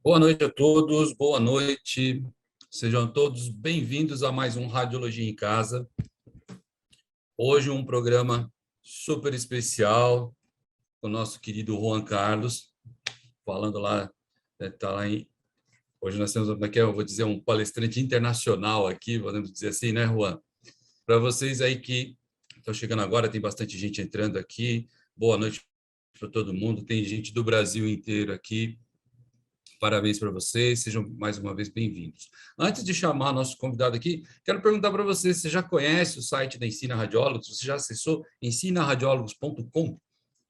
Boa noite a todos, boa noite. Sejam todos bem-vindos a mais um Radiologia em Casa. Hoje um programa super especial com o nosso querido Juan Carlos, falando lá, tá lá em... Hoje nós temos, eu vou dizer, um palestrante internacional aqui, podemos dizer assim, né, Juan? Para vocês aí que estão chegando agora, tem bastante gente entrando aqui. Boa noite para todo mundo, tem gente do Brasil inteiro aqui. Parabéns para vocês, sejam mais uma vez bem-vindos. Antes de chamar nosso convidado aqui, quero perguntar para você, você já conhece o site da Ensina Radiólogos? Você já acessou ensinaradiólogos.com?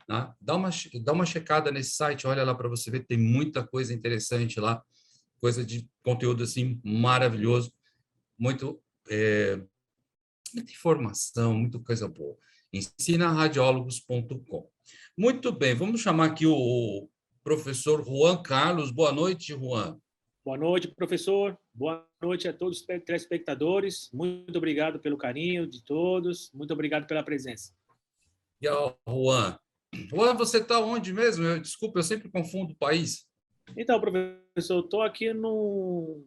Tá? Dá uma checada nesse site, olha lá para você ver, tem muita coisa interessante lá, coisa de conteúdo assim maravilhoso, muita informação, muita coisa boa. ensinaradiólogos.com. Muito bem, vamos chamar aqui o professor Juan Carlos. Boa noite, Juan. Boa noite, professor. Boa noite a todos os telespectadores. Muito obrigado pelo carinho de todos. Muito obrigado pela presença. E ao Juan. Juan, você está onde mesmo? Desculpa, eu sempre confundo o país. Então, professor, estou aqui do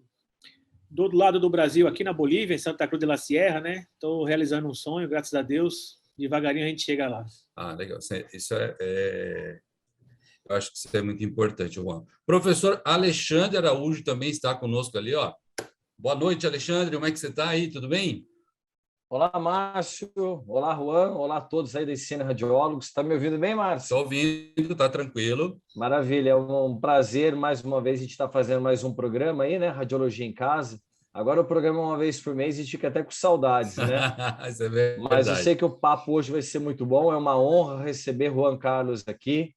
outro lado do Brasil, aqui na Bolívia, em Santa Cruz de la Sierra, né? Estou realizando um sonho, graças a Deus. Devagarinho a gente chega lá. Ah, legal. Isso eu acho que isso é muito importante, Juan. Professor Alexandre Araújo também está conosco ali, ó. Boa noite, Alexandre. Como é que você está aí? Tudo bem? Olá, Márcio. Olá, Juan. Olá a todos aí da Ensina Radiólogos. Está me ouvindo bem, Márcio? Estou ouvindo, está tranquilo. Maravilha. É um prazer, mais uma vez, a gente está fazendo mais um programa aí, né? Radiologia em Casa. Agora o programa é uma vez por mês e a gente fica até com saudades, né? Isso é verdade. Mas eu sei que o papo hoje vai ser muito bom. É uma honra receber Juan Carlos aqui.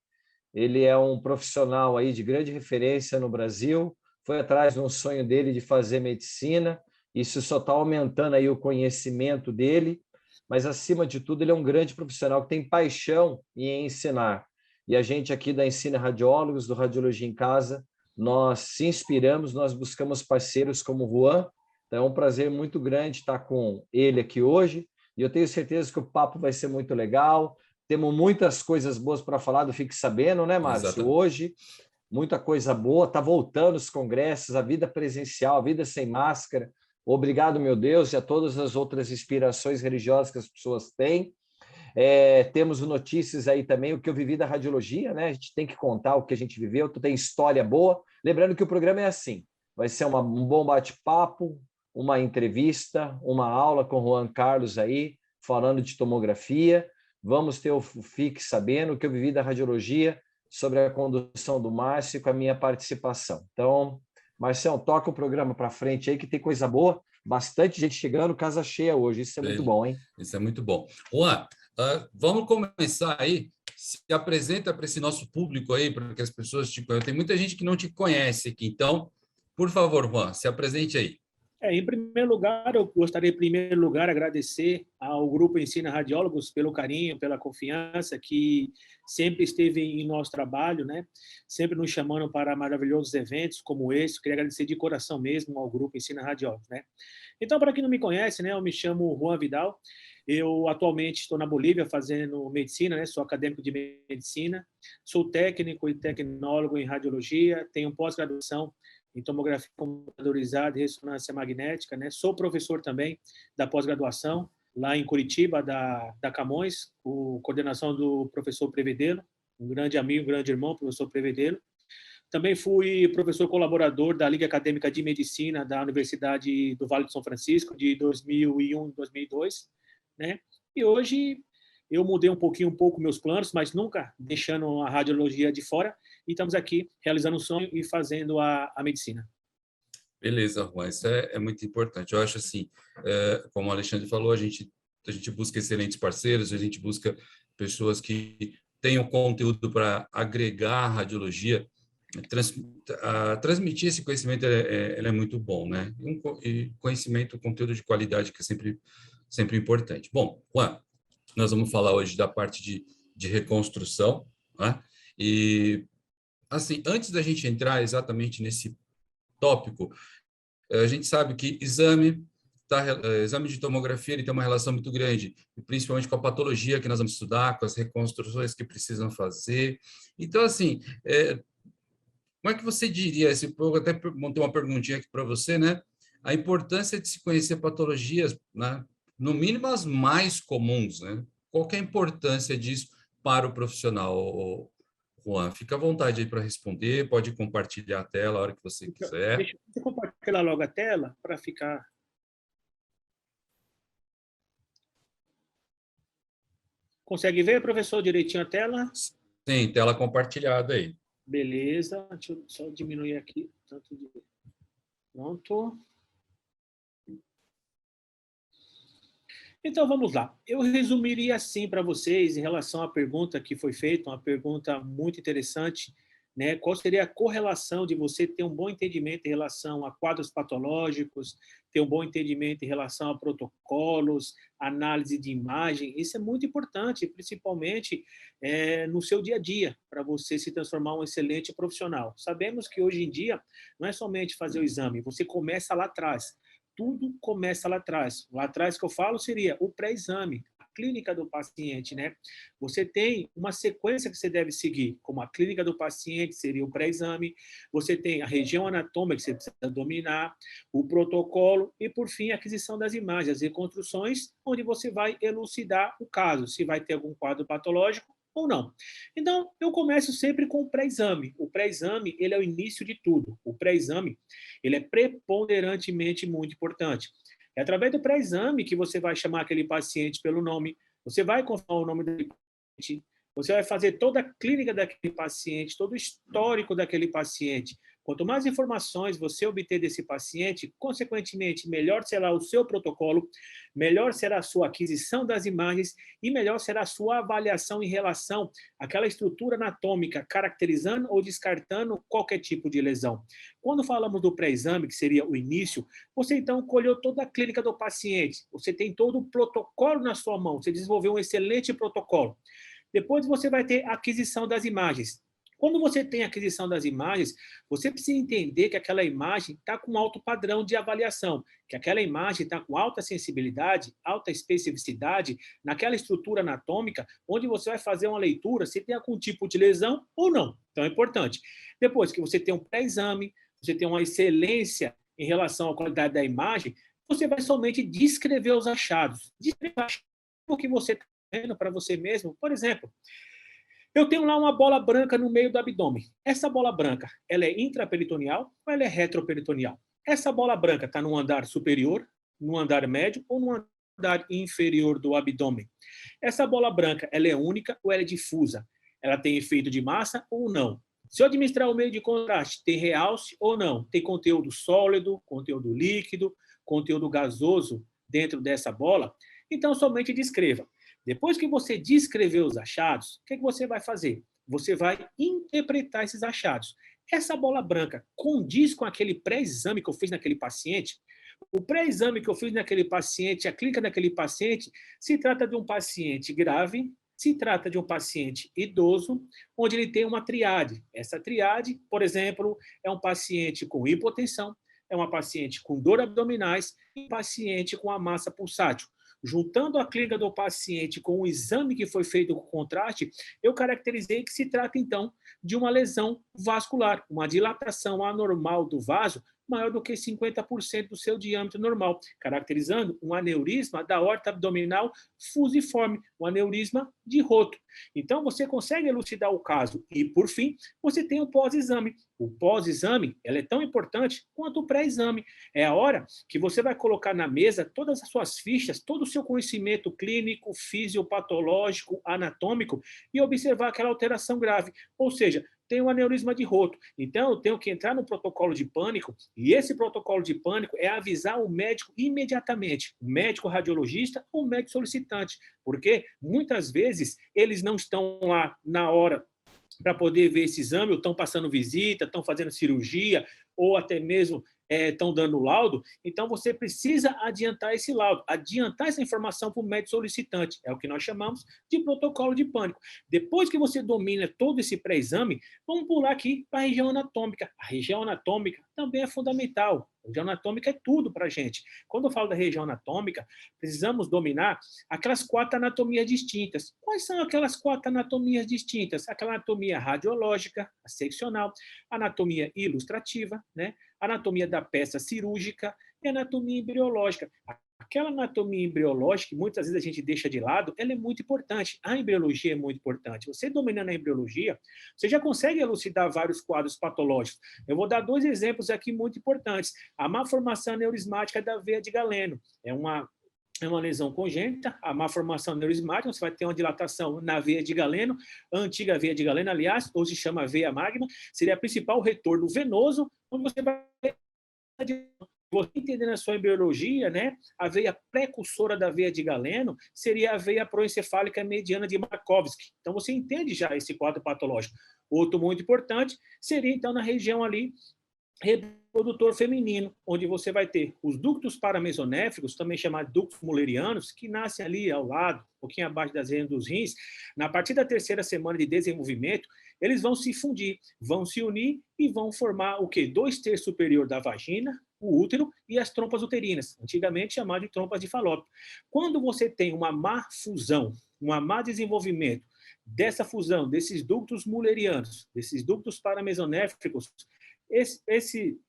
Ele é um profissional aí de grande referência no Brasil, foi atrás de um sonho dele de fazer medicina, isso só está aumentando aí o conhecimento dele, mas, acima de tudo, ele é um grande profissional que tem paixão em ensinar. E a gente aqui da Ensina Radiólogos, do Radiologia em Casa, nós se inspiramos, nós buscamos parceiros como o Juan, então é um prazer muito grande estar com ele aqui hoje, e eu tenho certeza que o papo vai ser muito legal. Temos muitas coisas boas para falar do Fique Sabendo, né, Márcio? Exatamente. Hoje, muita coisa boa. Está voltando os congressos, a vida presencial, a vida sem máscara. Obrigado, meu Deus, e a todas as outras inspirações religiosas que as pessoas têm. Temos notícias aí também, o que eu vivi da radiologia, né? A gente tem que contar o que a gente viveu, tem história boa. Lembrando que o programa é assim, vai ser um bom bate-papo, uma entrevista, uma aula com o Juan Carlos aí, falando de tomografia. Vamos ter o Fique Sabendo, o que eu vivi da radiologia, sobre a condução do Márcio com a minha participação. Então, Marcelo, toca o programa para frente aí, que tem coisa boa, bastante gente chegando, casa cheia hoje, isso é muito bom, hein? Isso é muito bom. Juan, vamos começar aí, se apresenta para esse nosso público aí, para que as pessoas te conheçam. Tem muita gente que não te conhece aqui, então, por favor, Juan, se apresente aí. Em primeiro lugar, eu gostaria, agradecer ao Grupo Ensina Radiólogos pelo carinho, pela confiança que sempre esteve em nosso trabalho, né? Sempre nos chamando para maravilhosos eventos como esse. Eu queria agradecer de coração mesmo ao Grupo Ensina Radiólogos, né? Então, para quem não me conhece, né, eu me chamo Juan Vidal. Eu atualmente estou na Bolívia fazendo medicina, né? Sou acadêmico de medicina, sou técnico e tecnólogo em radiologia, tenho pós-graduação em tomografia computadorizada e ressonância magnética, né? Sou professor também da pós-graduação lá em Curitiba, da Camões, com coordenação do professor Prevedelo, um grande amigo, um grande irmão, professor Prevedelo. Também fui professor colaborador da Liga Acadêmica de Medicina da Universidade do Vale do São Francisco, de 2001 e 2002, né? E hoje eu mudei um pouco meus planos, mas nunca deixando a radiologia de fora, e estamos aqui realizando um sonho e fazendo a medicina. Beleza, Juan, isso é muito importante. Eu acho assim, como o Alexandre falou, a gente busca excelentes parceiros, a gente busca pessoas que tenham conteúdo para agregar a radiologia transmitir esse conhecimento ele é muito bom, né? E conhecimento, conteúdo de qualidade que é sempre importante. Bom, Juan, nós vamos falar hoje da parte de reconstrução, né? E, assim, antes da gente entrar exatamente nesse tópico, a gente sabe que exame de tomografia ele tem uma relação muito grande, principalmente com a patologia que nós vamos estudar, com as reconstruções que precisam fazer. Então, assim, como é que você diria, eu até montei uma perguntinha aqui para você, né? A importância de se conhecer patologias, né? No mínimo as mais comuns, né? Qual que é a importância disso para o profissional, Juan? Fica à vontade aí para responder, pode compartilhar a tela a hora que você quiser. Deixa eu compartilhar logo a tela para ficar... Consegue ver, professor, direitinho a tela? Sim, tela compartilhada aí. Beleza, deixa eu só diminuir aqui. Pronto. Então, vamos lá. Eu resumiria assim para vocês, em relação à pergunta que foi feita, uma pergunta muito interessante, né? Qual seria a correlação de você ter um bom entendimento em relação a quadros patológicos, ter um bom entendimento em relação a protocolos, análise de imagem? Isso é muito importante, principalmente no seu dia a dia, para você se transformar um excelente profissional. Sabemos que hoje em dia não é somente fazer o exame, você começa lá atrás. Tudo começa lá atrás. Lá atrás que eu falo seria o pré-exame, a clínica do paciente, né? Você tem uma sequência que você deve seguir, como a clínica do paciente seria o pré-exame, você tem a região anatômica que você precisa dominar, o protocolo e, por fim, a aquisição das imagens, as reconstruções, onde você vai elucidar o caso, se vai ter algum quadro patológico ou não. Então, eu começo sempre com o pré-exame. O pré-exame, ele é o início de tudo. O pré-exame, ele é preponderantemente muito importante. É através do pré-exame que você vai chamar aquele paciente pelo nome, você vai confirmar o nome do paciente, você vai fazer toda a clínica daquele paciente, todo o histórico daquele paciente. Quanto mais informações você obter desse paciente, consequentemente, melhor será o seu protocolo, melhor será a sua aquisição das imagens e melhor será a sua avaliação em relação àquela estrutura anatômica, caracterizando ou descartando qualquer tipo de lesão. Quando falamos do pré-exame, que seria o início, você então colheu toda a clínica do paciente, você tem todo o protocolo na sua mão, você desenvolveu um excelente protocolo. Depois você vai ter a aquisição das imagens. Quando você tem a aquisição das imagens, você precisa entender que aquela imagem está com alto padrão de avaliação, que aquela imagem está com alta sensibilidade, alta especificidade naquela estrutura anatômica, onde você vai fazer uma leitura se tem algum tipo de lesão ou não. Então é importante. Depois que você tem um pré-exame, você tem uma excelência em relação à qualidade da imagem, você vai somente descrever os achados. Descrever o que você está vendo para você mesmo. Por exemplo, eu tenho lá uma bola branca no meio do abdômen. Essa bola branca, ela é intraperitoneal ou ela é retroperitoneal? Essa bola branca está no andar superior, no andar médio ou no andar inferior do abdômen? Essa bola branca, ela é única ou ela é difusa? Ela tem efeito de massa ou não? Se eu administrar o meio de contraste, tem realce ou não? Tem conteúdo sólido, conteúdo líquido, conteúdo gasoso dentro dessa bola? Então, somente descreva. Depois que você descrever os achados, o que você vai fazer? Você vai interpretar esses achados. Essa bola branca condiz com aquele pré-exame que eu fiz naquele paciente? O pré-exame que eu fiz naquele paciente, a clínica daquele paciente, se trata de um paciente grave, se trata de um paciente idoso, onde ele tem uma triade. Essa triade, por exemplo, é um paciente com hipotensão, é uma paciente com dor abdominais e um paciente com a massa pulsátil. Juntando a clínica do paciente com o exame que foi feito com contraste, eu caracterizei que se trata, então, de uma lesão vascular, uma dilatação anormal do vaso maior do que 50% do seu diâmetro normal, caracterizando um aneurisma da aorta abdominal fusiforme, um aneurisma de roto. Então, você consegue elucidar o caso. E, por fim, você tem o pós-exame. O pós-exame é tão importante quanto o pré-exame. É a hora que você vai colocar na mesa todas as suas fichas, todo o seu conhecimento clínico, fisiopatológico, anatômico e observar aquela alteração grave. Ou seja, tem um aneurisma de roto. Então, eu tenho que entrar no protocolo de pânico, e esse protocolo de pânico é avisar o médico imediatamente, o médico radiologista ou o médico solicitante, porque muitas vezes eles não estão lá na hora para poder ver esse exame, ou estão passando visita, estão fazendo cirurgia, ou até mesmo estão dando laudo, então você precisa adiantar esse laudo, adiantar essa informação para o médico solicitante. É o que nós chamamos de protocolo de pânico. Depois que você domina todo esse pré-exame, vamos pular aqui para a região anatômica. A região anatômica também é fundamental. A região anatômica é tudo para a gente. Quando eu falo da região anatômica, precisamos dominar aquelas 4 anatomias distintas. Quais são aquelas 4 anatomias distintas? Aquela anatomia radiológica, a seccional, anatomia ilustrativa, né? Anatomia da peça cirúrgica e anatomia embriológica. Aquela anatomia embriológica, que muitas vezes a gente deixa de lado, ela é muito importante. A embriologia é muito importante. Você dominando a embriologia, você já consegue elucidar vários quadros patológicos. Eu vou dar 2 exemplos aqui muito importantes. A malformação neurismática da veia de Galeno. É uma lesão congênita, a malformação neurismática, você vai ter uma dilatação na veia de Galeno, a antiga veia de Galeno, aliás, ou se chama veia magna, seria a principal retorno venoso, onde você vai... Você entendendo a sua embriologia, né? A veia precursora da veia de Galeno seria a veia proencefálica mediana de Markovsky. Então, você entende já esse quadro patológico. Outro muito importante seria, então, na região ali reprodutor feminino, onde você vai ter os ductos paramesonéficos, também chamados ductos mullerianos, que nascem ali ao lado, um pouquinho abaixo das veias dos rins. Na partir da 3ª semana de desenvolvimento, eles vão se fundir, vão se unir e vão formar o quê? 2/3 superior da vagina, o útero e as trompas uterinas, antigamente chamado de trompas de Falópio. Quando você tem uma má fusão, um má desenvolvimento dessa fusão, desses ductos mullerianos, desses ductos paramesonéficos, esse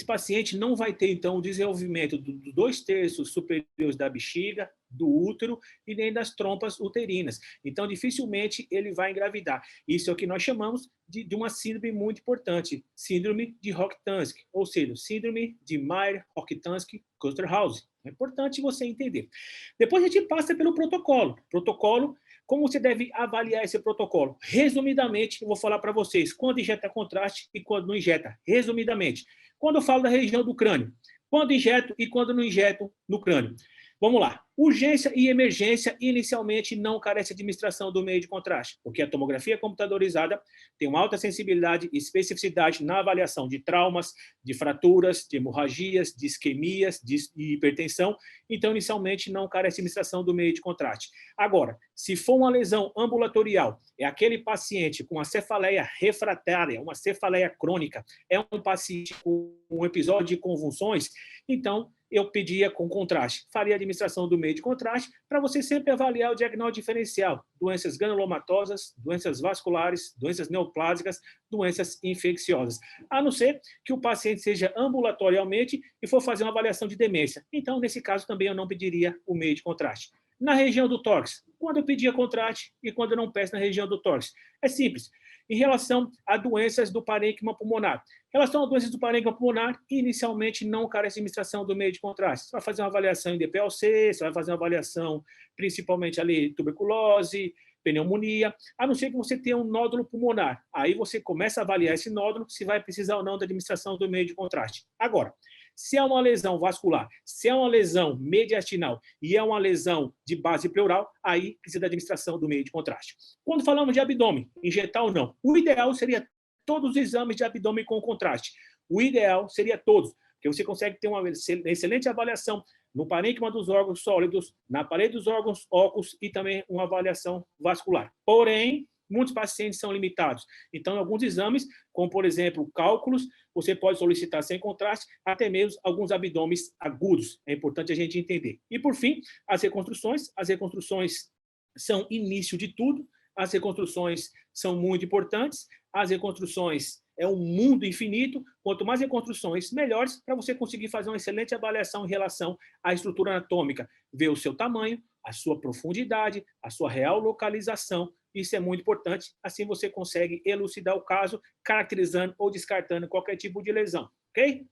paciente não vai ter, então, o desenvolvimento dos 2/3 superiores da bexiga, do útero e nem das trompas uterinas. Então, dificilmente ele vai engravidar. Isso é o que nós chamamos de uma síndrome muito importante, síndrome de Rokitansky, ou seja, síndrome de Mayer-Rokitansky-Kusterhausen. É importante você entender. Depois a gente passa pelo protocolo. Protocolo, como você deve avaliar esse protocolo? Resumidamente, eu vou falar para vocês quando injeta contraste e quando não injeta. Resumidamente, quando eu falo da região do crânio, quando injeto e quando não injeto no crânio. Vamos lá. Urgência e emergência inicialmente não carece de administração do meio de contraste, porque a tomografia computadorizada tem uma alta sensibilidade e especificidade na avaliação de traumas, de fraturas, de hemorragias, de isquemias, de hipertensão. Então, inicialmente, não carece de administração do meio de contraste. Agora, se for uma lesão ambulatorial, é aquele paciente com uma cefaleia refratária, uma cefaleia crônica, é um paciente com um episódio de convulsões, então, eu pedia com contraste. Faria a administração do meio de contraste para você sempre avaliar o diagnóstico diferencial. Doenças granulomatosas, doenças vasculares, doenças neoplásicas, doenças infecciosas. A não ser que o paciente seja ambulatorialmente e for fazer uma avaliação de demência. Então, nesse caso, também eu não pediria o meio de contraste. Na região do tórax, quando eu pedia contraste e quando eu não peço na região do tórax? É simples. Em relação a doenças do parênquima pulmonar. Em relação a doenças do parênquima pulmonar, inicialmente não carece de administração do meio de contraste. Você vai fazer uma avaliação em DPLC, você vai fazer uma avaliação principalmente ali tuberculose, pneumonia, a não ser que você tenha um nódulo pulmonar. Aí você começa a avaliar esse nódulo, se vai precisar ou não da administração do meio de contraste. Agora, se é uma lesão vascular, se é uma lesão mediastinal e é uma lesão de base pleural, aí precisa da administração do meio de contraste. Quando falamos de abdômen, injetar ou não, o ideal seria todos os exames de abdômen com contraste. O ideal seria todos, porque você consegue ter uma excelente avaliação no parênquima dos órgãos sólidos, na parede dos órgãos óculos e também uma avaliação vascular. Porém, muitos pacientes são limitados. Então, alguns exames, como, por exemplo, cálculos, você pode solicitar sem contraste, até mesmo alguns abdômenes agudos. É importante a gente entender. E, por fim, as reconstruções. As reconstruções são início de tudo. As reconstruções são muito importantes. As reconstruções é um mundo infinito. Quanto mais reconstruções, melhores, para você conseguir fazer uma excelente avaliação em relação à estrutura anatômica. Ver o seu tamanho, a sua profundidade, a sua real localização. Isso é muito importante, assim você consegue elucidar o caso, caracterizando ou descartando qualquer tipo de lesão. Ok?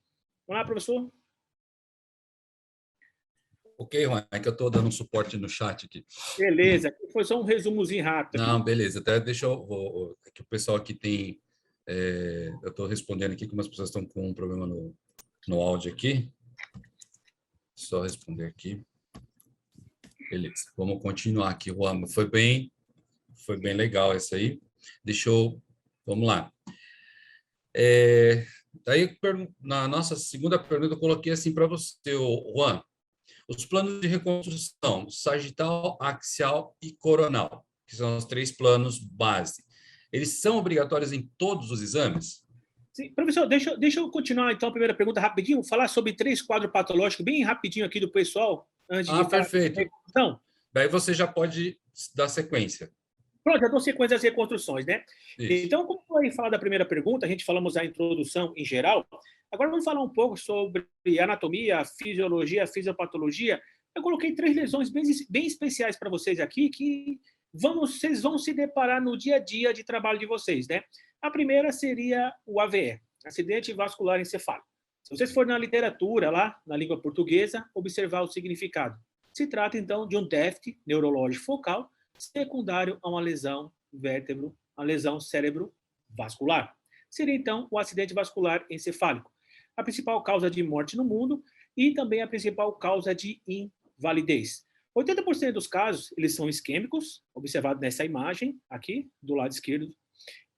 Vamos lá, professor? Ok, Juan, é que eu estou dando um suporte no chat aqui. Beleza, foi só um resumozinho rápido. Não, beleza, até deixa eu... que o pessoal aqui tem... eu estou respondendo aqui, como as pessoas estão com um problema no áudio aqui. Só responder aqui. Beleza, vamos continuar aqui, Juan. Foi bem legal isso aí. Vamos lá. Daí, na nossa segunda pergunta, eu coloquei assim para você, Juan. Os planos de reconstrução, sagital, axial e coronal, que são os 3 planos base, eles são obrigatórios em todos os exames? Sim, professor, deixa eu continuar, então, a primeira pergunta rapidinho, falar sobre 3 quadros patológicos, bem rapidinho aqui do pessoal, antes de falar sobre Perfeito. reconstrução. Daí você já pode dar sequência. Pronto, já dou sequência das reconstruções, né? Isso. Então, como eu falar da primeira pergunta, a gente falamos a introdução em geral, agora vamos falar um pouco sobre anatomia, fisiologia, fisiopatologia. Eu coloquei 3 lesões bem especiais para vocês aqui, que vocês vão se deparar no dia a dia de trabalho de vocês, né? A primeira seria o AVE, acidente vascular encefálico. Se vocês forem na literatura, lá, na língua portuguesa, observar o significado. Se trata, então, de um déficit neurológico focal secundário a uma lesão vértebro, a lesão cérebro-vascular. Seria, então, o acidente vascular encefálico, a principal causa de morte no mundo e também a principal causa de invalidez. 80% dos casos, eles são isquêmicos, observado nessa imagem aqui, do lado esquerdo,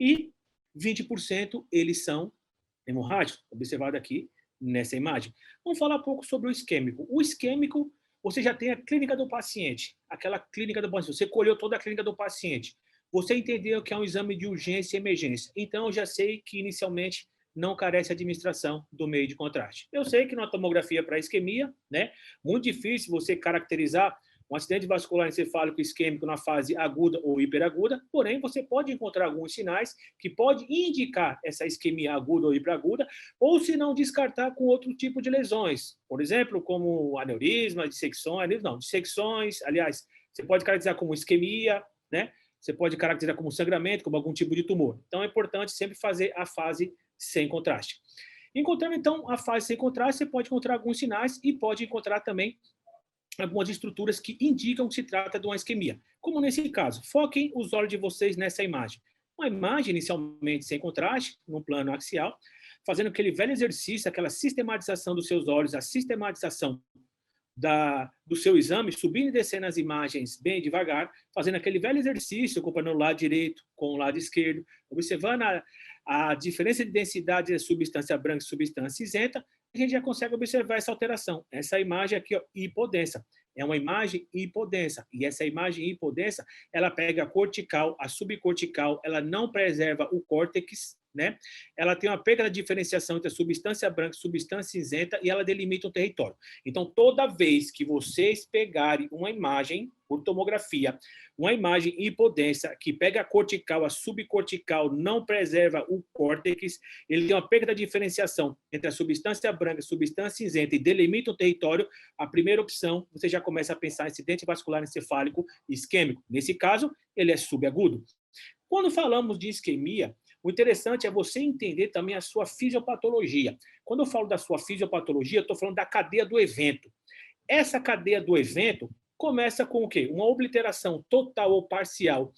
e 20% eles são hemorrágicos, observado aqui nessa imagem. Vamos falar um pouco sobre o isquêmico. O isquêmico, você já tem a clínica do paciente, aquela clínica do paciente, você colheu toda a clínica do paciente, você entendeu que é um exame de urgência e emergência, então eu já sei que inicialmente não carece a administração do meio de contraste. Eu sei que na tomografia para isquemia, né, muito difícil você caracterizar um acidente vascular encefálico isquêmico na fase aguda ou hiperaguda, porém, você pode encontrar alguns sinais que podem indicar essa isquemia aguda ou hiperaguda, ou se não, descartar com outro tipo de lesões. Por exemplo, como aneurisma, dissecções, aliás, você pode caracterizar como isquemia, né? Você pode caracterizar como sangramento, como algum tipo de tumor. Então, é importante sempre fazer a fase sem contraste. Encontrando, então, a fase sem contraste, você pode encontrar alguns sinais e pode encontrar também algumas estruturas que indicam que se trata de uma isquemia. Como nesse caso, foquem os olhos de vocês nessa imagem. Uma imagem inicialmente sem contraste, no plano axial, fazendo aquele velho exercício, aquela sistematização dos seus olhos, a sistematização do seu exame, subindo e descendo as imagens bem devagar, fazendo aquele velho exercício, comparando o lado direito com o lado esquerdo, observando a diferença de densidade da substância branca e substância cinzenta, a gente já consegue observar essa alteração. Essa imagem aqui, ó, hipodensa, é uma imagem hipodensa, e essa imagem hipodensa, ela pega a cortical, a subcortical, ela não preserva o córtex, né? Ela tem uma perda da diferenciação entre a substância branca e substância cinzenta e ela delimita um território. Então, toda vez que vocês pegarem uma imagem por tomografia, uma imagem hipodensa que pega a cortical, a subcortical, não preserva o córtex, ele tem uma perda da diferenciação entre a substância branca e a substância cinzenta e delimita um território, a primeira opção, você já começa a pensar em acidente vascular encefálico isquêmico. Nesse caso, ele é subagudo. Quando falamos de isquemia, o interessante é você entender também a sua fisiopatologia. Quando eu falo da sua fisiopatologia, eu estou falando da cadeia do evento. Essa cadeia do evento começa com o quê? Uma obliteração total ou parcial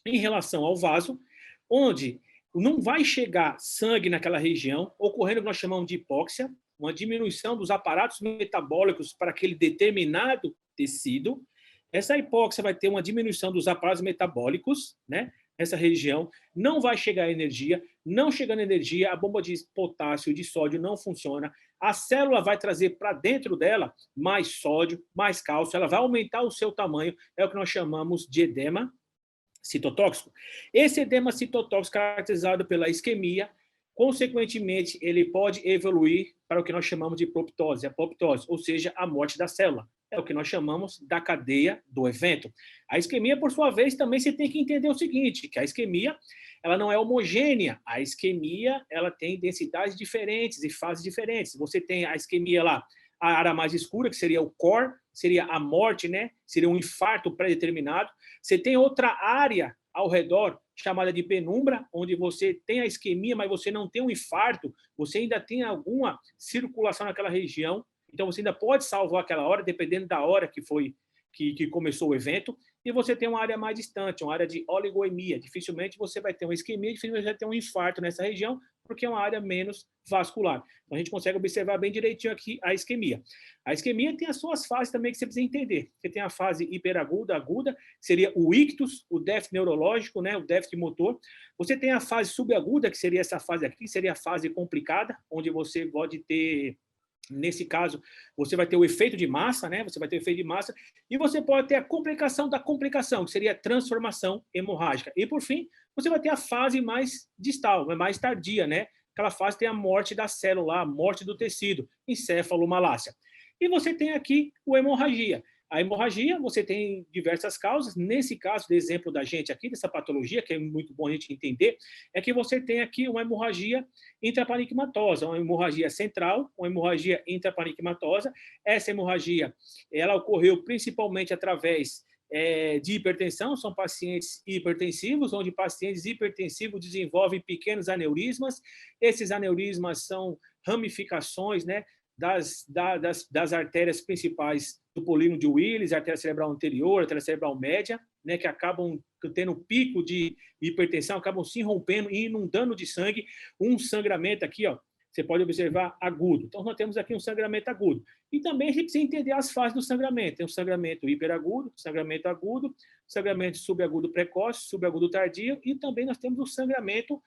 em relação ao vaso, onde não vai chegar sangue naquela região, ocorrendo o que nós chamamos de hipóxia, uma diminuição dos aparatos metabólicos para aquele determinado tecido. Essa hipóxia vai ter uma diminuição dos aparatos metabólicos, né? Essa região, não vai chegar energia, não chegando energia, a bomba de potássio e de sódio não funciona, a célula vai trazer para dentro dela mais sódio, mais cálcio, ela vai aumentar o seu tamanho, é o que nós chamamos de edema citotóxico. Esse edema citotóxico caracterizado pela isquemia, consequentemente, ele pode evoluir para o que nós chamamos de apoptose, ou seja, a morte da célula. É o que nós chamamos da cadeia do evento. A isquemia, por sua vez, também você tem que entender o seguinte, que a isquemia ela não é homogênea. A isquemia ela tem densidades diferentes e fases diferentes. Você tem a isquemia lá, a área mais escura, que seria o core, seria a morte, né? Seria um infarto pré-determinado. Você tem outra área ao redor, chamada de penumbra, onde você tem a isquemia, mas você não tem um infarto, você ainda tem alguma circulação naquela região, então você ainda pode salvar aquela hora, dependendo da hora que começou o evento. e você tem uma área mais distante, uma área de oligoemia. Dificilmente você vai ter uma isquemia, dificilmente você vai ter um infarto nessa região, porque é uma área menos vascular. Então, a gente consegue observar bem direitinho aqui a isquemia. A isquemia tem as suas fases também que você precisa entender. Você tem a fase hiperaguda, aguda, que seria o ictus, o déficit neurológico, né, o déficit motor. Você tem a fase subaguda, que seria essa fase aqui, seria a fase complicada, onde você pode ter... Nesse caso, você vai ter o efeito de massa, né? Você vai ter o efeito de massa e você pode ter a complicação da complicação, que seria a transformação hemorrágica. E, por fim, você vai ter a fase mais distal, mais tardia, né? Aquela fase tem a morte da célula, a morte do tecido, encefalomalácia. E você tem aqui a hemorragia. A hemorragia, você tem diversas causas. Nesse caso, do exemplo da gente aqui, dessa patologia, que é muito bom a gente entender, é que você tem aqui uma hemorragia intraparenquimatosa, uma hemorragia central, uma hemorragia intraparenquimatosa. Essa hemorragia, ela ocorreu principalmente através de hipertensão, são pacientes hipertensivos, onde pacientes hipertensivos desenvolvem pequenos aneurismas. Esses aneurismas são ramificações, né, das artérias principais do polígono de Willis, artéria cerebral anterior, artéria cerebral média, né, que acabam tendo pico de hipertensão, acabam se rompendo e inundando de sangue, um sangramento aqui, ó, você pode observar agudo. Então, nós temos aqui um sangramento agudo. E também a gente precisa entender as fases do sangramento. Tem um sangramento hiperagudo, sangramento agudo, sangramento subagudo precoce, subagudo tardio, e também nós temos o sangramento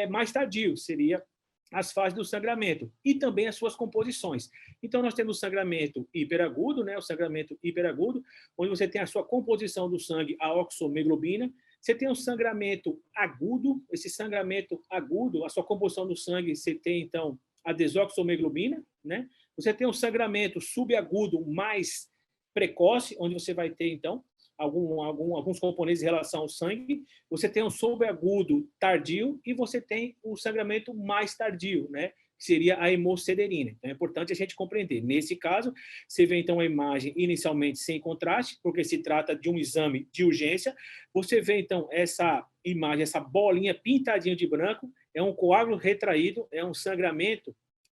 mais tardio, seria as fases do sangramento e também as suas composições. Então, nós temos o sangramento hiperagudo, né? O sangramento hiperagudo, onde você tem a sua composição do sangue, a oxohemoglobina. Você tem o sangramento agudo, esse sangramento agudo, a sua composição do sangue, você tem, então, a desoxohemoglobina, né? Você tem o sangramento subagudo mais precoce, onde você vai ter, então, alguns componentes em relação ao sangue. Você tem um subagudo tardio e você tem o sangramento mais tardio, né? Que seria a hemocederina. Então, é importante a gente compreender. Nesse caso, você vê, então, a imagem inicialmente sem contraste, porque se trata de um exame de urgência. Você vê, então, essa imagem, essa bolinha pintadinha de branco, é um coágulo retraído, é um sangramento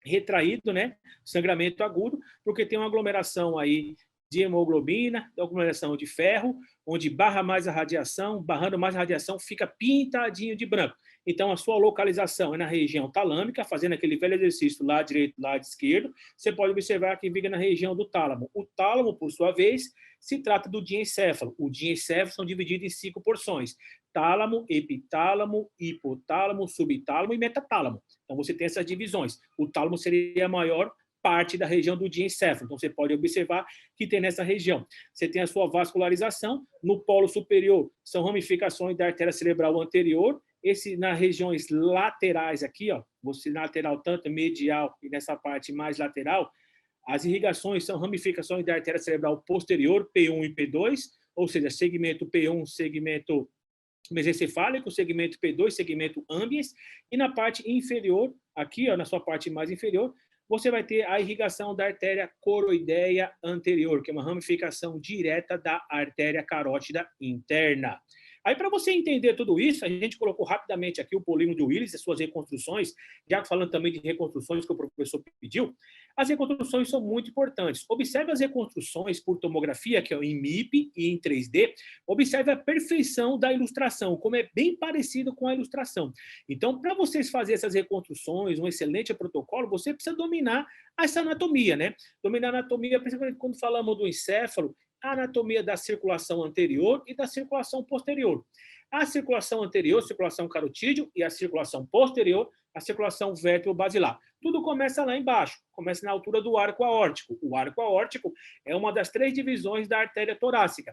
retraído, né? Sangramento agudo, porque tem uma aglomeração aí de hemoglobina, de aglomeração de ferro, onde barra mais a radiação, barrando mais a radiação, fica pintadinho de branco. Então, a sua localização é na região talâmica, fazendo aquele velho exercício lado direito, lado esquerdo. Você pode observar que fica na região do tálamo. O tálamo, por sua vez, se trata do diencéfalo. O diencéfalo são divididos em 5 porções: tálamo, epitálamo, hipotálamo, subtálamo e metatálamo. Então, você tem essas divisões. O tálamo seria a maior parte da região do diencéfalo. Então, você pode observar que tem nessa região. Você tem a sua vascularização. No polo superior, são ramificações da artéria cerebral anterior. Esse, nas regiões laterais aqui, ó, você na lateral tanto medial e nessa parte mais lateral, as irrigações são ramificações da artéria cerebral posterior, P1 e P2, ou seja, segmento P1, segmento mesencefálico, segmento P2, segmento ambiens, e na parte inferior, aqui, ó, na sua parte mais inferior, você vai ter a irrigação da artéria coroideia anterior, que é uma ramificação direta da artéria carótida interna. Aí, para você entender tudo isso, a gente colocou rapidamente aqui o polígono de Willis e suas reconstruções, já falando também de reconstruções que o professor pediu. As reconstruções são muito importantes. Observe as reconstruções por tomografia, que é em MIP e em 3D. Observe a perfeição da ilustração, como é bem parecido com a ilustração. Então, para vocês fazerem essas reconstruções, um excelente protocolo, você precisa dominar essa anatomia, né? Dominar a anatomia, principalmente quando falamos do encéfalo, a anatomia da circulação anterior e da circulação posterior. A circulação anterior, circulação carotídeo, e a circulação posterior, a circulação vértebro-basilar. Tudo começa lá embaixo, começa na altura do arco aórtico. O arco aórtico é uma das 3 divisões da artéria torácica.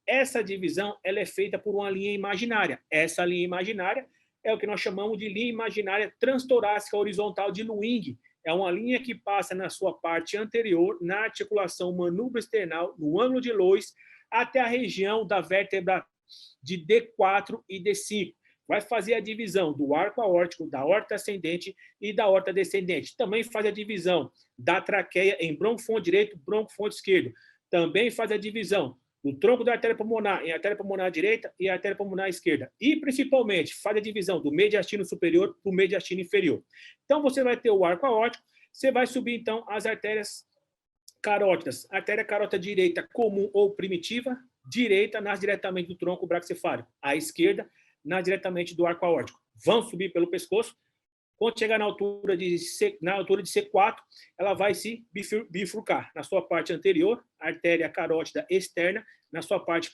Essa divisão ela é feita por uma linha imaginária. Essa linha imaginária é o que nós chamamos de linha imaginária transtorácica horizontal de Lewing. É uma linha que passa na sua parte anterior, na articulação manubro-esternal, no ângulo de Lois, até a região da vértebra de D4 e D5. Vai fazer a divisão do arco aórtico, da aorta ascendente e da aorta descendente. Também faz a divisão da traqueia em broncofonte direito, broncofonte esquerdo. Também faz a divisão do tronco da artéria pulmonar em artéria pulmonar direita e artéria pulmonar esquerda. E, principalmente, faz a divisão do mediastino superior para o mediastino inferior. Então, você vai ter o arco aórtico, você vai subir, então, as artérias carótidas. Artéria carótida direita comum ou primitiva, direita nasce diretamente do tronco braquicefálico, a esquerda nasce diretamente do arco aórtico. Vão subir pelo pescoço. Quando chegar na altura de C4, ela vai se bifurcar. Na sua parte anterior, a artéria carótida externa, na sua parte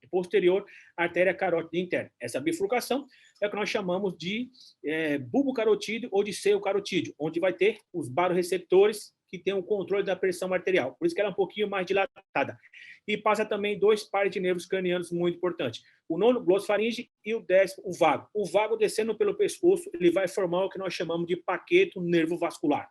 posterior, a artéria carótida interna. Essa bifurcação é o que nós chamamos de bulbo carotídeo ou de seio carotídeo, onde vai ter os baroreceptores que tem o controle da pressão arterial. Por isso que ela é um pouquinho mais dilatada. E passa também 2 pares de nervos cranianos muito importantes. O nono, glossofaringe, e o 10º, o vago. O vago, descendo pelo pescoço, ele vai formar o que nós chamamos de paquete nervo vascular.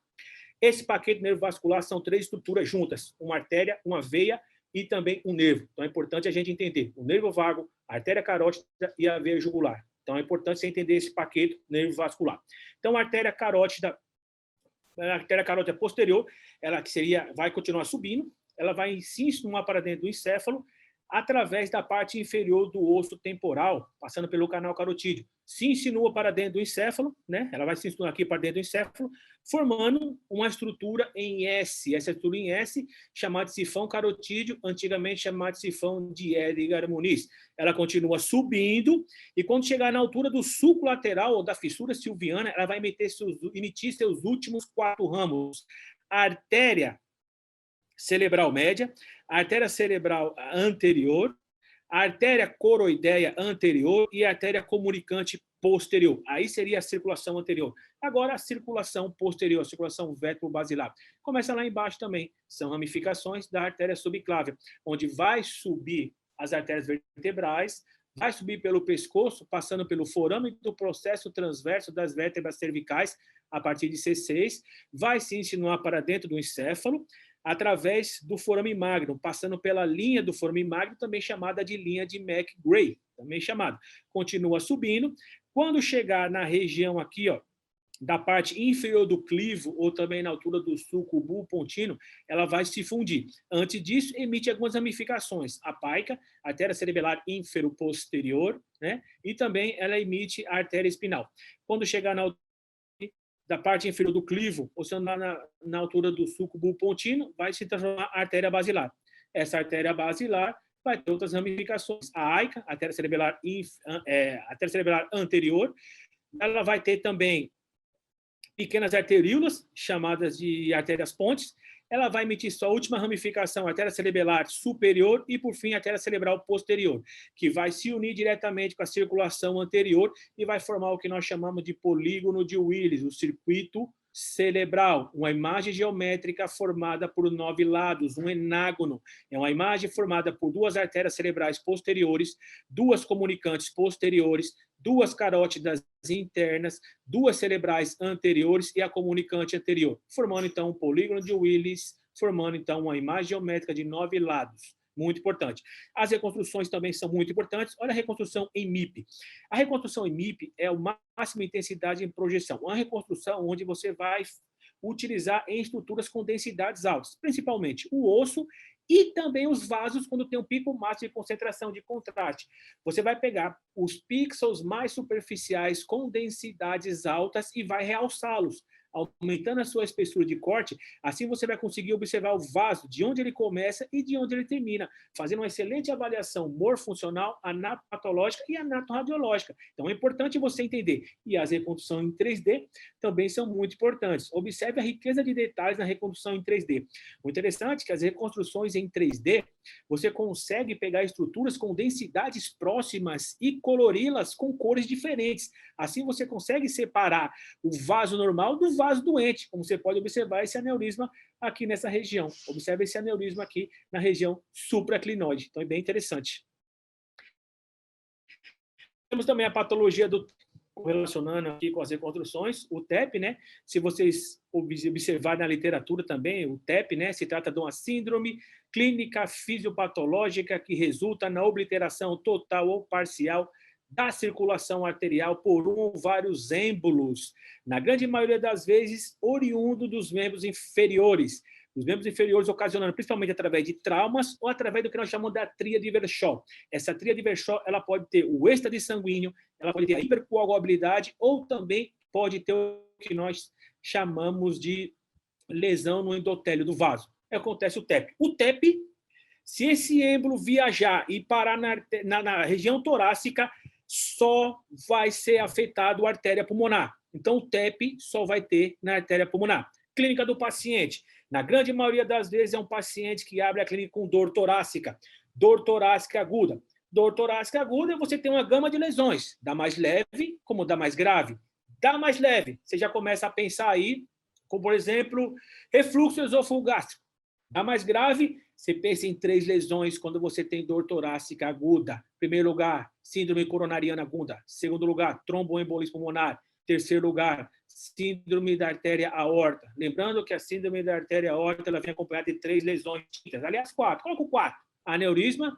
Esse paquete nervo vascular são 3 estruturas juntas, uma artéria, uma veia e também um nervo. Então é importante a gente entender o nervo vago, a artéria carótida e a veia jugular. Então é importante você entender esse paquete nervo vascular. Então a artéria carótida posterior, ela vai continuar subindo, ela vai se insinuar para dentro do encéfalo através da parte inferior do osso temporal, passando pelo canal carotídeo. Se insinua para dentro do encéfalo, né? Ela vai se insinuar aqui para dentro do encéfalo, formando uma estrutura em S. Essa estrutura em S, chamada de sifão carotídeo, antigamente chamada de sifão de Edgar Muniz. Ela continua subindo, e quando chegar na altura do sulco lateral ou da fissura silviana, ela vai emitir seus últimos 4 ramos. A artéria cerebral média, a artéria cerebral anterior, a artéria coroideia anterior e a artéria comunicante posterior. Aí seria a circulação anterior. Agora, a circulação posterior, a circulação vétero-basilar. Começa lá embaixo também. São ramificações da artéria subclávia, onde vai subir as artérias vertebrais, vai subir pelo pescoço, passando pelo forame do processo transverso das vértebras cervicais, a partir de C6, vai se insinuar para dentro do encéfalo, através do forame magno, passando pela linha do forame magno, também chamada de linha de McGray, também chamada. Continua subindo. Quando chegar na região aqui, ó, da parte inferior do clivo, ou também na altura do sulco bulbopontino, ela vai se fundir. Antes disso, emite algumas ramificações. A paica, artéria cerebelar ínfero-posterior, né? E também ela emite a artéria espinal. Quando chegar na altura da parte inferior do clivo, ou seja, na altura do sulco bulbopontino, vai se transformar a artéria basilar. Essa artéria basilar vai ter outras ramificações. A AICA, artéria cerebelar anterior, ela vai ter também pequenas arteríolas, chamadas de artérias pontes. Ela vai emitir sua última ramificação, a artéria cerebelar superior, e, por fim, a artéria cerebral posterior, que vai se unir diretamente com a circulação anterior e vai formar o que nós chamamos de polígono de Willis, o circuito cerebral, uma imagem geométrica formada por 9 lados, um enágono. É uma imagem formada por 2 artérias cerebrais posteriores, 2 comunicantes posteriores, 2 carótidas internas, 2 cerebrais anteriores e a comunicante anterior, formando, então, um polígono de Willis, formando, então, uma imagem geométrica de 9 lados. Muito importante. As reconstruções também são muito importantes. Olha a reconstrução em MIP. A reconstrução em MIP é o máxima intensidade em projeção. Uma reconstrução onde você vai utilizar em estruturas com densidades altas, principalmente o osso e também os vasos, quando tem um pico máximo de concentração de contraste. Você vai pegar os pixels mais superficiais com densidades altas e vai realçá-los, aumentando a sua espessura de corte. Assim você vai conseguir observar o vaso, de onde ele começa e de onde ele termina, fazendo uma excelente avaliação morfofuncional, anatopatológica e anatorradiológica. Então é importante você entender. E as reconstruções em 3D também são muito importantes. Observe a riqueza de detalhes na reconstrução em 3D. O interessante é que as reconstruções em 3D, você consegue pegar estruturas com densidades próximas e colori-las com cores diferentes. Assim você consegue separar o vaso normal do vaso doente, como você pode observar esse aneurisma aqui nessa região. Observe esse aneurisma aqui na região supraclinoide. Então é bem interessante. Temos também a patologia do, relacionando aqui com as reconstruções, o TEP, né? Se vocês observarem na literatura também, o TEP, né? Se trata de uma síndrome clínica fisiopatológica que resulta na obliteração total ou parcial da circulação arterial por um ou vários êmbolos, na grande maioria das vezes oriundo dos membros inferiores. Os membros inferiores ocasionando principalmente através de traumas ou através do que nós chamamos da tríade Verscholl. Essa tríade Verscholl, ela pode ter o êxtase sanguíneo, ela pode ter a hipercoagulabilidade ou também pode ter o que nós chamamos de lesão no endotélio do vaso. Acontece o TEP. O TEP Se esse êmbolo viajar e parar na região torácica, só vai ser afetado a artéria pulmonar. Então, o TEP só vai ter na artéria pulmonar. Clínica do paciente. Na grande maioria das vezes, é um paciente que abre a clínica com dor torácica aguda. Dor torácica aguda, você tem uma gama de lesões, da mais leve como da mais grave. Da mais leve, você já começa a pensar aí, como, por exemplo, refluxo esôfago gástrico. Da mais grave, você pensa em 3 lesões quando você tem dor torácica aguda. Primeiro lugar, síndrome coronariana aguda. Segundo lugar, tromboembolismo pulmonar. Terceiro lugar, síndrome da artéria aorta. Lembrando que a síndrome da artéria aorta ela vem acompanhada de 3 lesões distintas. Aliás, 4. Coloca o 4. Aneurisma,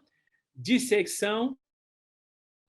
dissecção,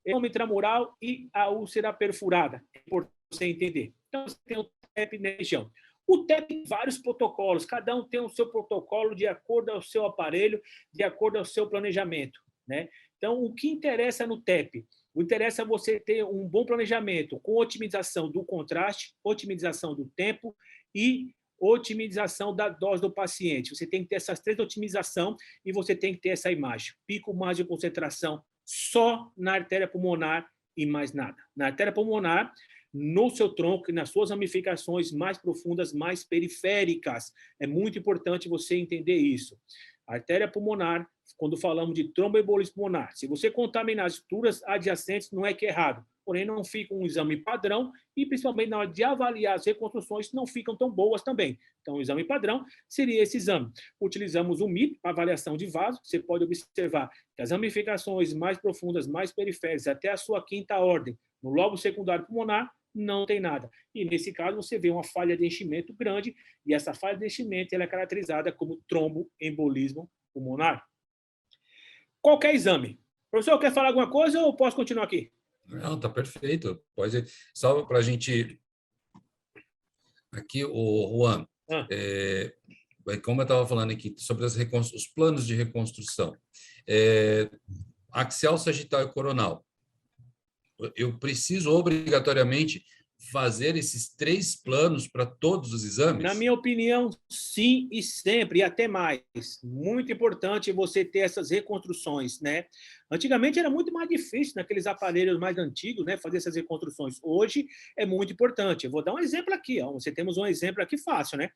edema intramural e a úlcera perfurada. É importante você entender. Então, você tem o TEP na região. O TEP tem vários protocolos, cada um tem o seu protocolo de acordo ao seu aparelho, de acordo ao seu planejamento, né? Então, o que interessa no TEP? O interessa é você ter um bom planejamento com otimização do contraste, otimização do tempo e otimização da dose do paciente. Você tem que ter essas 3 otimizações e você tem que ter essa imagem. Pico máximo de concentração só na artéria pulmonar e mais nada. Na artéria pulmonar, no seu tronco e nas suas ramificações mais profundas, mais periféricas. É muito importante você entender isso. A artéria pulmonar, quando falamos de tromboembolismo pulmonar, se você contaminar as estruturas adjacentes, não é que é errado. Porém, não fica um exame padrão e, principalmente, na hora de avaliar as reconstruções, não ficam tão boas também. Então, o exame padrão seria esse exame. Utilizamos o MIP para avaliação de vaso. Você pode observar que as ramificações mais profundas, mais periféricas, até a sua 5ª ordem, no lobo secundário pulmonar, não tem nada. E, nesse caso, você vê uma falha de enchimento grande, e essa falha de enchimento ela é caracterizada como tromboembolismo pulmonar. Qualquer exame. Professor, quer falar alguma coisa ou posso continuar aqui? Não, está perfeito. Pode, só para a gente... Aqui, o Juan, como eu estava falando aqui, sobre os planos de reconstrução. Axial, sagital e coronal. Eu preciso obrigatoriamente fazer esses 3 planos para todos os exames? Na minha opinião, sim e sempre, e até mais. Muito importante você ter essas reconstruções, né? Antigamente era muito mais difícil, naqueles aparelhos mais antigos, né, fazer essas reconstruções. Hoje é muito importante. Eu vou dar um exemplo aqui, ó. Você temos um exemplo aqui fácil, né?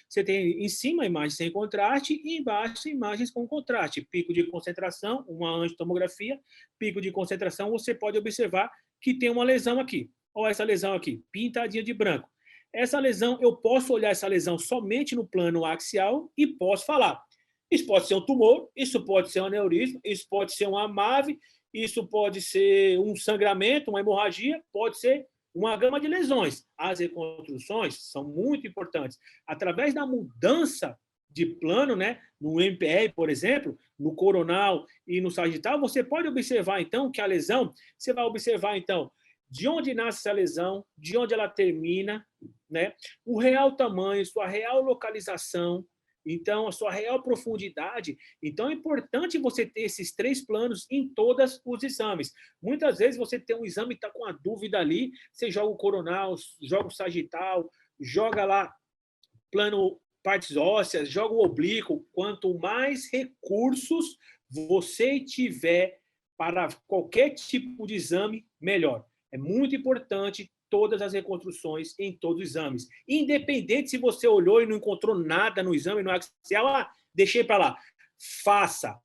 Você tem em cima imagens sem contraste e embaixo imagens com contraste. Pico de concentração, uma angiotomografia, pico de concentração, você pode observar que tem uma lesão aqui. Olha essa lesão aqui, pintadinha de branco. Essa lesão, eu posso olhar essa lesão somente no plano axial e posso falar. Isso pode ser um tumor, isso pode ser um aneurisma, isso pode ser uma MAVE, isso pode ser um sangramento, uma hemorragia, pode ser uma gama de lesões. As reconstruções são muito importantes. Através da mudança de plano, né, no MPR, por exemplo, no coronal e no sagital, você pode observar, então, que a lesão, você vai observar, então, de onde nasce essa lesão, de onde ela termina, né? O real tamanho, sua real localização, então, a sua real profundidade. Então, é importante você ter esses 3 planos em todos os exames. Muitas vezes você tem um exame e está com a dúvida ali, você joga o coronal, joga o sagital, joga lá plano partes ósseas, joga o oblíquo. Quanto mais recursos você tiver para qualquer tipo de exame, melhor. É muito importante todas as reconstruções em todos os exames. Independente se você olhou e não encontrou nada no exame, no axial, deixei para lá. Faça,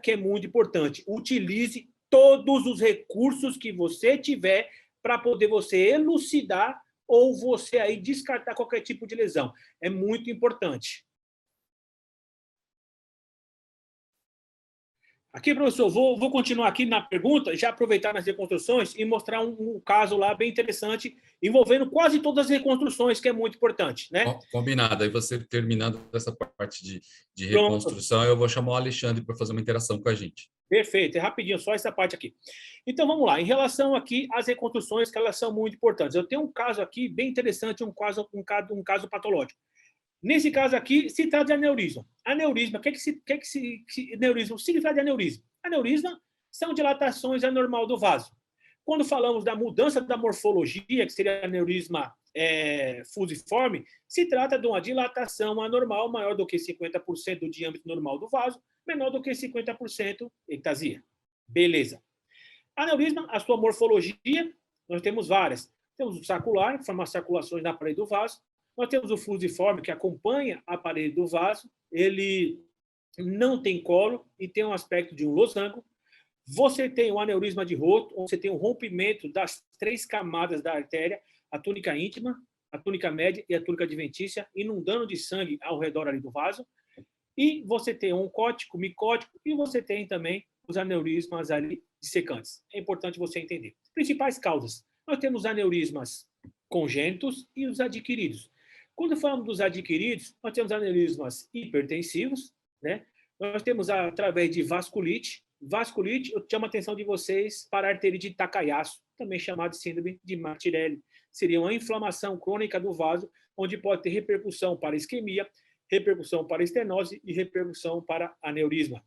que é muito importante. Utilize todos os recursos que você tiver para poder você elucidar ou você aí descartar qualquer tipo de lesão. É muito importante. Aqui, professor, vou continuar aqui na pergunta, já aproveitar nas reconstruções e mostrar um caso lá bem interessante, envolvendo quase todas as reconstruções, que é muito importante, né? Combinado. Aí você terminando essa parte de reconstrução, eu vou chamar o Alexandre para fazer uma interação com a gente. Perfeito, é rapidinho, só essa parte aqui. Então, vamos lá. Em relação aqui às reconstruções, que elas são muito importantes. Eu tenho um caso aqui bem interessante, um caso patológico. Nesse caso aqui, se trata de aneurisma. Aneurisma, o que aneurisma? O significado de aneurisma? Aneurisma são dilatações anormal do vaso. Quando falamos da mudança da morfologia, que seria aneurisma fusiforme, se trata de uma dilatação anormal maior do que 50% do diâmetro normal do vaso, menor do que 50% ectasia. Beleza. Aneurisma, a sua morfologia, nós temos várias. Temos o sacular, que forma as circulações na parede do vaso. Nós temos o fusiforme, que acompanha a parede do vaso. Ele não tem colo e tem um aspecto de um losango. Você tem o aneurisma de Roth, onde você tem o rompimento das 3 camadas da artéria, a túnica íntima, a túnica média e a túnica adventícia, inundando de sangue ao redor ali do vaso. E você tem um oncótico, micótico, e você tem também os aneurismas ali dissecantes. É importante você entender. Principais causas. Nós temos os aneurismas congênitos e os adquiridos. Quando falamos dos adquiridos, nós temos aneurismas hipertensivos, né? Nós temos através de vasculite. Vasculite, eu chamo a atenção de vocês para a arterite de Takayasu, também chamada de síndrome de Martirelli. Seria uma inflamação crônica do vaso, onde pode ter repercussão para isquemia, repercussão para estenose e repercussão para aneurisma.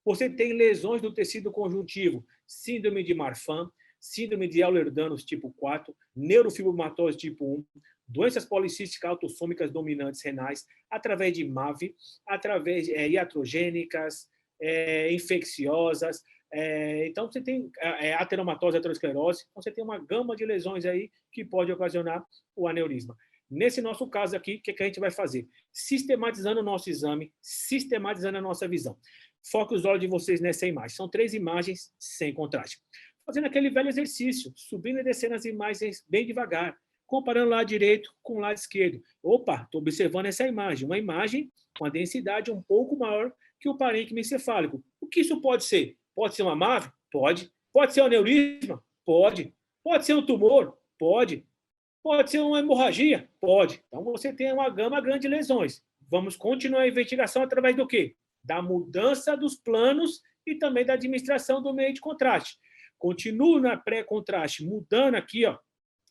Você tem lesões do tecido conjuntivo, síndrome de Marfan, síndrome de Ehlers-Danlos tipo 4, neurofibromatose tipo 1, doenças policísticas autossômicas dominantes renais, através de MAV, através de iatrogênicas, infecciosas. Então, você tem ateromatose, aterosclerose. Então, você tem uma gama de lesões aí que pode ocasionar o aneurisma. Nesse nosso caso aqui, o que a gente vai fazer? Sistematizando o nosso exame, sistematizando a nossa visão. Foque os olhos de vocês nessa imagem. São 3 imagens sem contraste. Fazendo aquele velho exercício, subindo e descendo as imagens bem devagar, comparando o lado direito com o lado esquerdo. Opa, estou observando essa imagem. Uma imagem com a densidade um pouco maior que o parênquima encefálico. O que isso pode ser? Pode ser uma MAV? Pode. Pode ser um aneurisma? Pode. Pode ser um tumor? Pode. Pode ser uma hemorragia? Pode. Então, você tem uma gama grande de lesões. Vamos continuar a investigação através do quê? Da mudança dos planos e também da administração do meio de contraste. Continuo na pré-contraste, mudando aqui, ó,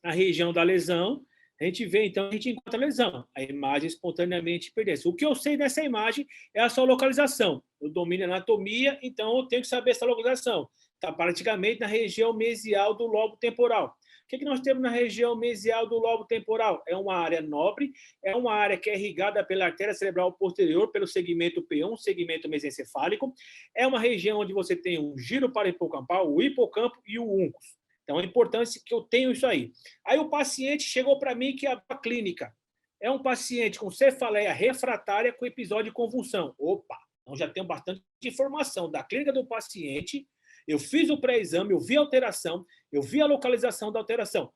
a região da lesão. A gente vê, então, a gente encontra a lesão. A imagem espontaneamente perdeu. O que eu sei dessa imagem é a sua localização. Eu domino a anatomia, então eu tenho que saber essa localização. Está praticamente na região mesial do lobo temporal. O que nós temos na região mesial do lobo temporal? É uma área nobre, é uma área que é irrigada pela artéria cerebral posterior, pelo segmento P1, segmento mesencefálico. É uma região onde você tem um giro parahipocampal, o hipocampo e o uncus. Então, é importante que eu tenha isso aí. Aí o paciente chegou para mim que a clínica é um paciente com cefaleia refratária com episódio de convulsão. Opa, então já tenho bastante informação da clínica do paciente. Eu fiz o pré-exame, eu vi a alteração, eu vi a localização da alteração.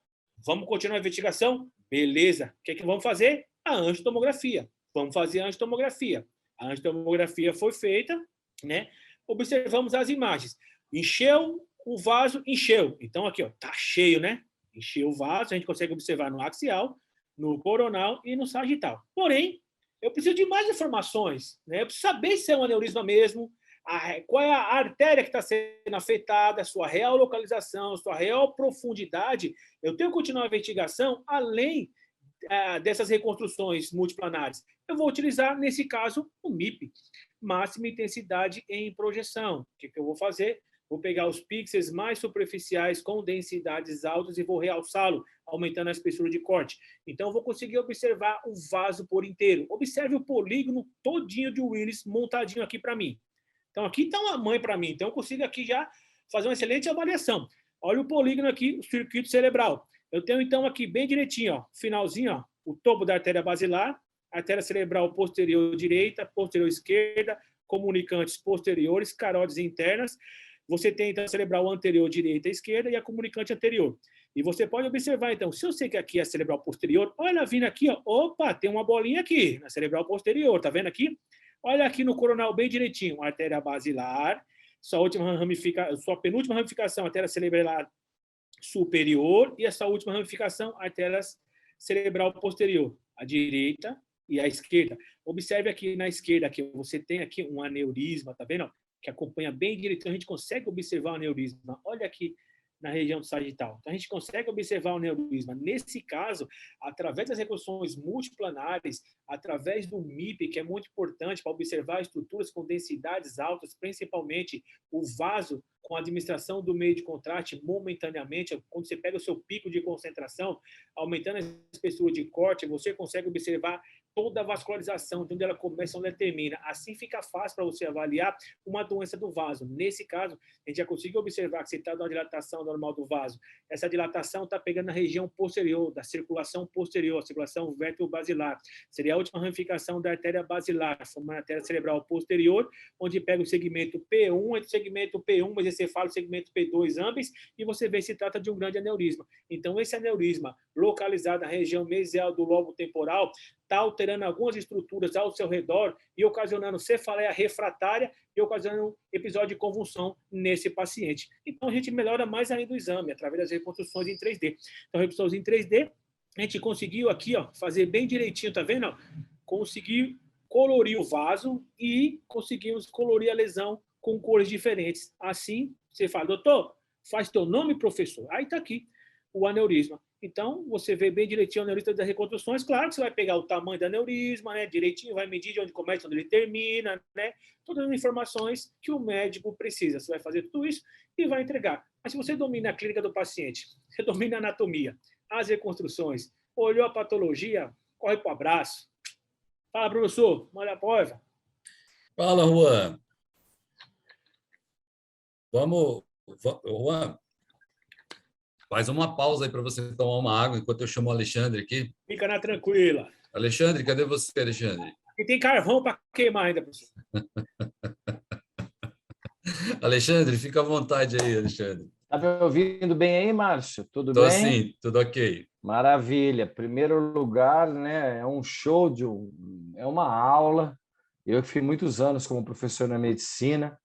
Vamos continuar a investigação? Beleza. O que vamos fazer? A angiotomografia. Vamos fazer a angiotomografia. A angiotomografia foi feita, né? Observamos as imagens. Encheu o vaso, encheu. Então, aqui, ó, tá cheio, né? Encheu o vaso, a gente consegue observar no axial, no coronal e no sagital. Porém, eu preciso de mais informações, né? Eu preciso saber se é um aneurisma mesmo, qual é a artéria que está sendo afetada, sua real localização, sua real profundidade. Eu tenho que continuar a investigação além dessas reconstruções multiplanares. Eu vou utilizar, nesse caso, o MIP, máxima intensidade em projeção. O que eu vou fazer? Vou pegar os pixels mais superficiais com densidades altas e vou realçá-lo, aumentando a espessura de corte. Então, eu vou conseguir observar o vaso por inteiro. Observe o polígono todinho de Willis montadinho aqui para mim. Então, aqui está uma mãe para mim. Então, eu consigo aqui já fazer uma excelente avaliação. Olha o polígono aqui, o circuito cerebral. Eu tenho, então, aqui bem direitinho, ó, finalzinho, ó, o topo da artéria basilar, artéria cerebral posterior direita, posterior esquerda, comunicantes posteriores, carótides internas. Você tem, então, a cerebral anterior direita e esquerda e a comunicante anterior. E você pode observar, então, se eu sei que aqui é a cerebral posterior, olha, vindo aqui, ó, opa, tem uma bolinha aqui na cerebral posterior, tá vendo aqui? Olha aqui no coronal bem direitinho, artéria basilar, sua penúltima ramificação, artéria cerebral superior, e essa última ramificação, artéria cerebral posterior, a direita e a esquerda. Observe aqui na esquerda, que você tem aqui um aneurisma, tá vendo? Que acompanha bem direitinho, a gente consegue observar o aneurisma. Olha aqui na região do sagital. Então, a gente consegue observar o aneurisma. Nesse caso, através das reconstruções multiplanares, através do MIP, que é muito importante para observar estruturas com densidades altas, principalmente o vaso, com a administração do meio de contraste momentaneamente, quando você pega o seu pico de concentração, aumentando a espessura de corte, você consegue observar toda a vascularização, de onde ela começa, onde ela termina. Assim fica fácil para você avaliar uma doença do vaso. Nesse caso, a gente já conseguiu observar que você está numa dilatação normal do vaso. Essa dilatação está pegando na região posterior, da circulação posterior, a circulação vértebro-basilar. Seria a última ramificação da artéria basilar, uma artéria cerebral posterior, onde pega o segmento P1, entre o segmento P1, mesencefalo, segmento P2, ambos, e você vê se trata de um grande aneurisma. Então, esse aneurisma, localizado na região mesial do lobo temporal, está alterando algumas estruturas ao seu redor e ocasionando cefaleia refratária e ocasionando episódio de convulsão nesse paciente. Então, a gente melhora mais ainda o exame, através das reconstruções em 3D. Então, reconstruções em 3D, a gente conseguiu aqui, ó, fazer bem direitinho, tá vendo? Conseguir colorir o vaso e conseguimos colorir a lesão com cores diferentes. Assim, você fala, doutor, faz teu nome, professor. Aí está aqui o aneurisma. Então, você vê bem direitinho o aneurisma das reconstruções. Claro que você vai pegar o tamanho do aneurisma, né, direitinho, vai medir de onde começa, onde ele termina, né, todas as informações que o médico precisa. Você vai fazer tudo isso e vai entregar. Mas se você domina a clínica do paciente, você domina a anatomia, as reconstruções, olhou a patologia, corre para o abraço. Fala, professor, manda a prova. Fala, Juan. Vamos, Juan, faz uma pausa aí para você tomar uma água enquanto eu chamo o Alexandre aqui. Fica na tranquila. Alexandre, cadê você, Alexandre? E tem carvão para queimar ainda, professor. Alexandre, fica à vontade aí, Alexandre. Está me ouvindo bem aí, Márcio? Tudo Estou bem? sim, tudo ok. Maravilha. Primeiro lugar, né, é um show, é uma aula. Eu que fui muitos anos como professor na medicina.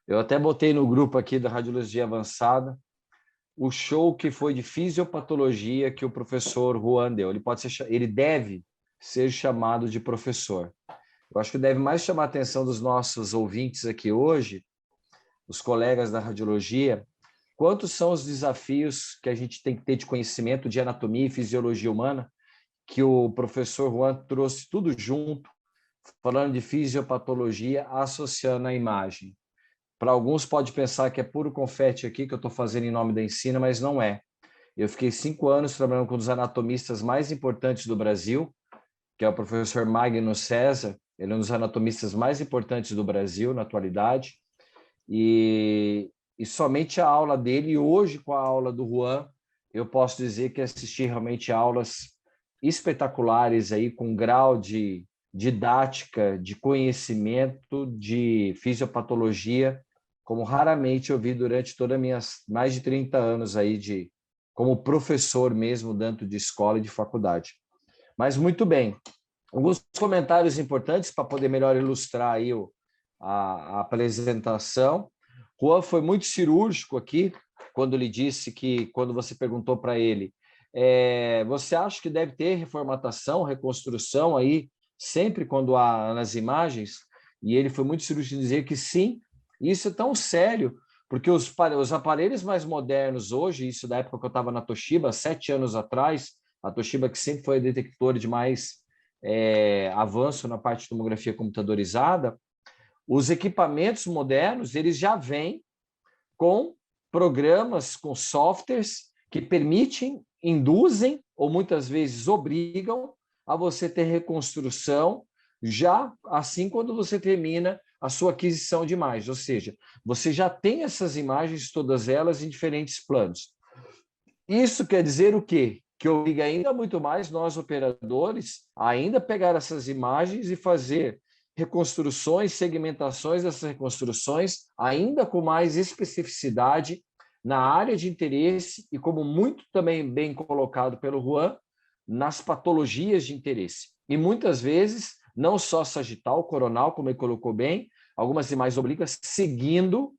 Eu até botei no grupo aqui da Radiologia Avançada o show que foi de fisiopatologia que o professor Juan deu. Ele deve ser chamado de professor. Eu acho que deve mais chamar a atenção dos nossos ouvintes aqui hoje, os colegas da radiologia, quantos são os desafios que a gente tem que ter de conhecimento de anatomia e fisiologia humana, que o professor Juan trouxe tudo junto, falando de fisiopatologia, associando a imagem. Para alguns pode pensar que é puro confete aqui que eu estou fazendo em nome da Ensina, mas não é. Eu fiquei 5 anos trabalhando com um dos anatomistas mais importantes do Brasil, que é o professor Magno César. Ele é um dos anatomistas mais importantes do Brasil na atualidade. E somente a aula dele, e hoje com a aula do Juan, eu posso dizer que assisti realmente aulas espetaculares aí, com grau de didática, de conhecimento, de fisiopatologia, como raramente eu vi durante todas as minhas mais de 30 anos aí como professor mesmo, dentro de escola e de faculdade. Mas muito bem. Alguns comentários importantes para poder melhor ilustrar aí a apresentação. Juan foi muito cirúrgico aqui, quando lhe disse que, quando você perguntou para ele, você acha que deve ter reformatação, reconstrução aí, sempre quando há nas imagens? E ele foi muito cirúrgico em dizer que sim. Isso é tão sério, porque os aparelhos mais modernos hoje, isso da época que eu estava na Toshiba, 7 anos atrás, a Toshiba que sempre foi a detectora de mais avanço na parte de tomografia computadorizada, os equipamentos modernos, eles já vêm com programas, com softwares que permitem, induzem ou muitas vezes obrigam a você ter reconstrução já assim quando você termina a sua aquisição de imagens, ou seja, você já tem essas imagens, todas elas em diferentes planos. Isso quer dizer o quê? Que obriga ainda muito mais nós, operadores, a ainda pegar essas imagens e fazer reconstruções, segmentações dessas reconstruções, ainda com mais especificidade na área de interesse e, como muito também bem colocado pelo Juan, nas patologias de interesse. E muitas vezes, não só sagital, coronal, como ele colocou bem, algumas imagens oblíquas, seguindo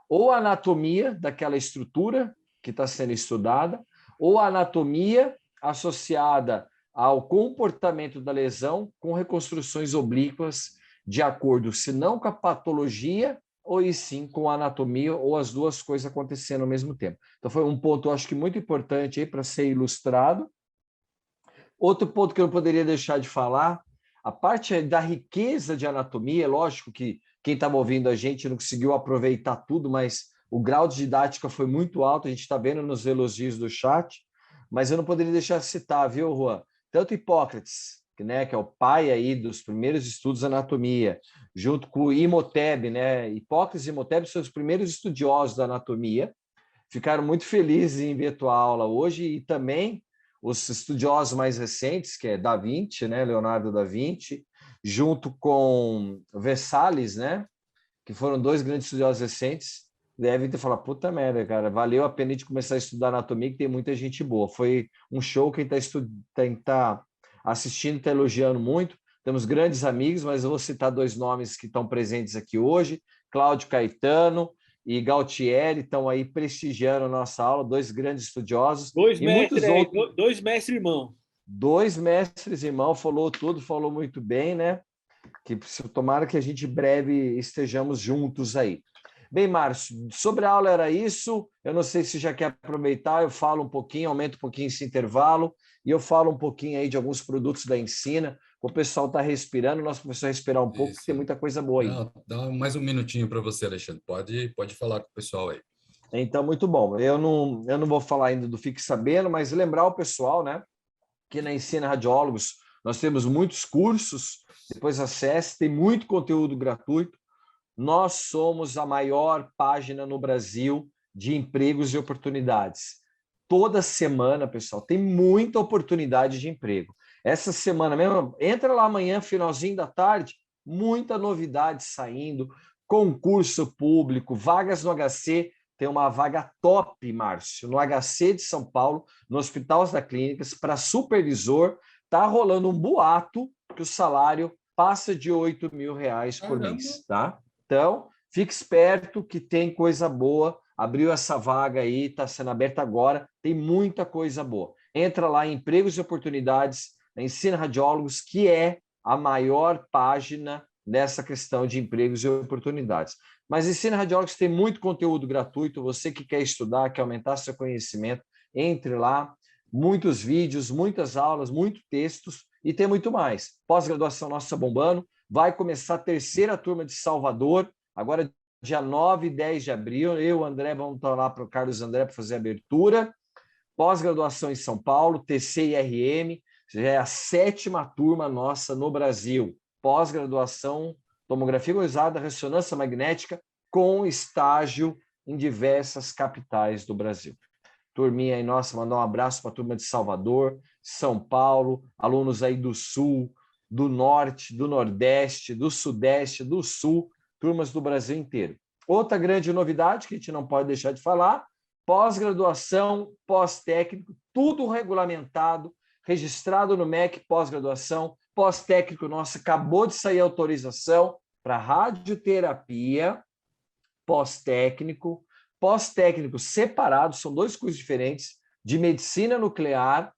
ou a anatomia daquela estrutura que está sendo estudada, ou a anatomia associada ao comportamento da lesão com reconstruções oblíquas de acordo, se não com a patologia ou e sim com anatomia, ou as duas coisas acontecendo ao mesmo tempo. Então, foi um ponto, eu acho que muito importante aí para ser ilustrado. Outro ponto que eu não poderia deixar de falar, a parte da riqueza de anatomia, lógico que quem estava ouvindo a gente não conseguiu aproveitar tudo, mas o grau de didática foi muito alto, a gente está vendo nos elogios do chat, mas eu não poderia deixar de citar, viu, Juan? Tanto Hipócrates, né, que é o pai aí dos primeiros estudos de anatomia, junto com o Imhotep, né? Hipócrates e Imhotep são os primeiros estudiosos da anatomia, ficaram muito felizes em ver tua aula hoje e também os estudiosos mais recentes, que é Da Vinci, né, Leonardo da Vinci, junto com Vesalius, né, que foram dois grandes estudiosos recentes, devem ter falado, puta merda, cara, valeu a pena de começar a estudar anatomia, que tem muita gente boa. Foi um show, quem está assistindo está elogiando muito. Temos grandes amigos, mas eu vou citar dois nomes que estão presentes aqui hoje, Cláudio Caetano e Galtieri, estão aí prestigiando a nossa aula, dois grandes estudiosos, Dois e mestres muitos aí, outros. dois mestres irmão. Dois mestres irmão, falou tudo, falou muito bem, né? Que tomara que a gente breve estejamos juntos aí. Bem, Márcio, sobre a aula era isso. Eu não sei se já quer aproveitar, eu falo um pouquinho, aumento um pouquinho esse intervalo, e eu falo um pouquinho aí de alguns produtos da Ensina. O pessoal está respirando, nosso professor respirar um pouco, que tem Isso. muita coisa boa aí. Não, dá mais um minutinho para você, Alexandre. Pode falar com o pessoal aí. Então, muito bom. Eu não vou falar ainda do Fique Sabendo, mas lembrar o pessoal, né, que na Ensina Radiólogos nós temos muitos cursos, depois acesse, tem muito conteúdo gratuito. Nós somos a maior página no Brasil de empregos e oportunidades. Toda semana, pessoal, tem muita oportunidade de emprego. Essa semana mesmo, entra lá amanhã, finalzinho da tarde, muita novidade saindo, concurso público, vagas no HC, tem uma vaga top, Márcio, no HC de São Paulo, no Hospital das Clínicas, para supervisor, está rolando um boato que o salário passa de R$ 8.000 por mês, tá? Então, fique esperto que tem coisa boa. Abriu essa vaga aí, está sendo aberta agora, tem muita coisa boa. Entra lá em Empregos e Oportunidades, na Ensina Radiólogos, que é a maior página nessa questão de empregos e oportunidades. Mas Ensina Radiólogos tem muito conteúdo gratuito, você que quer estudar, quer aumentar seu conhecimento, entre lá, muitos vídeos, muitas aulas, muitos textos e tem muito mais. Pós-graduação nossa bombando, vai começar a terceira turma de Salvador, agora dia 9 e 10 de abril. Eu e o André vamos estar lá para o Carlos André para fazer a abertura. Pós-graduação em São Paulo, TC e RM, já é a 7ª turma nossa no Brasil. Pós-graduação, tomografia cruzada, ressonância magnética, com estágio em diversas capitais do Brasil. Turminha aí, nossa, mandar um abraço para a turma de Salvador, São Paulo, alunos aí do Sul, do Norte, do Nordeste, do Sudeste, do Sul, turmas do Brasil inteiro. Outra grande novidade que a gente não pode deixar de falar, pós-graduação, pós-técnico, tudo regulamentado, registrado no MEC, pós-graduação, pós-técnico nosso, acabou de sair a autorização para radioterapia, pós-técnico separado, são dois cursos diferentes, de medicina nuclear,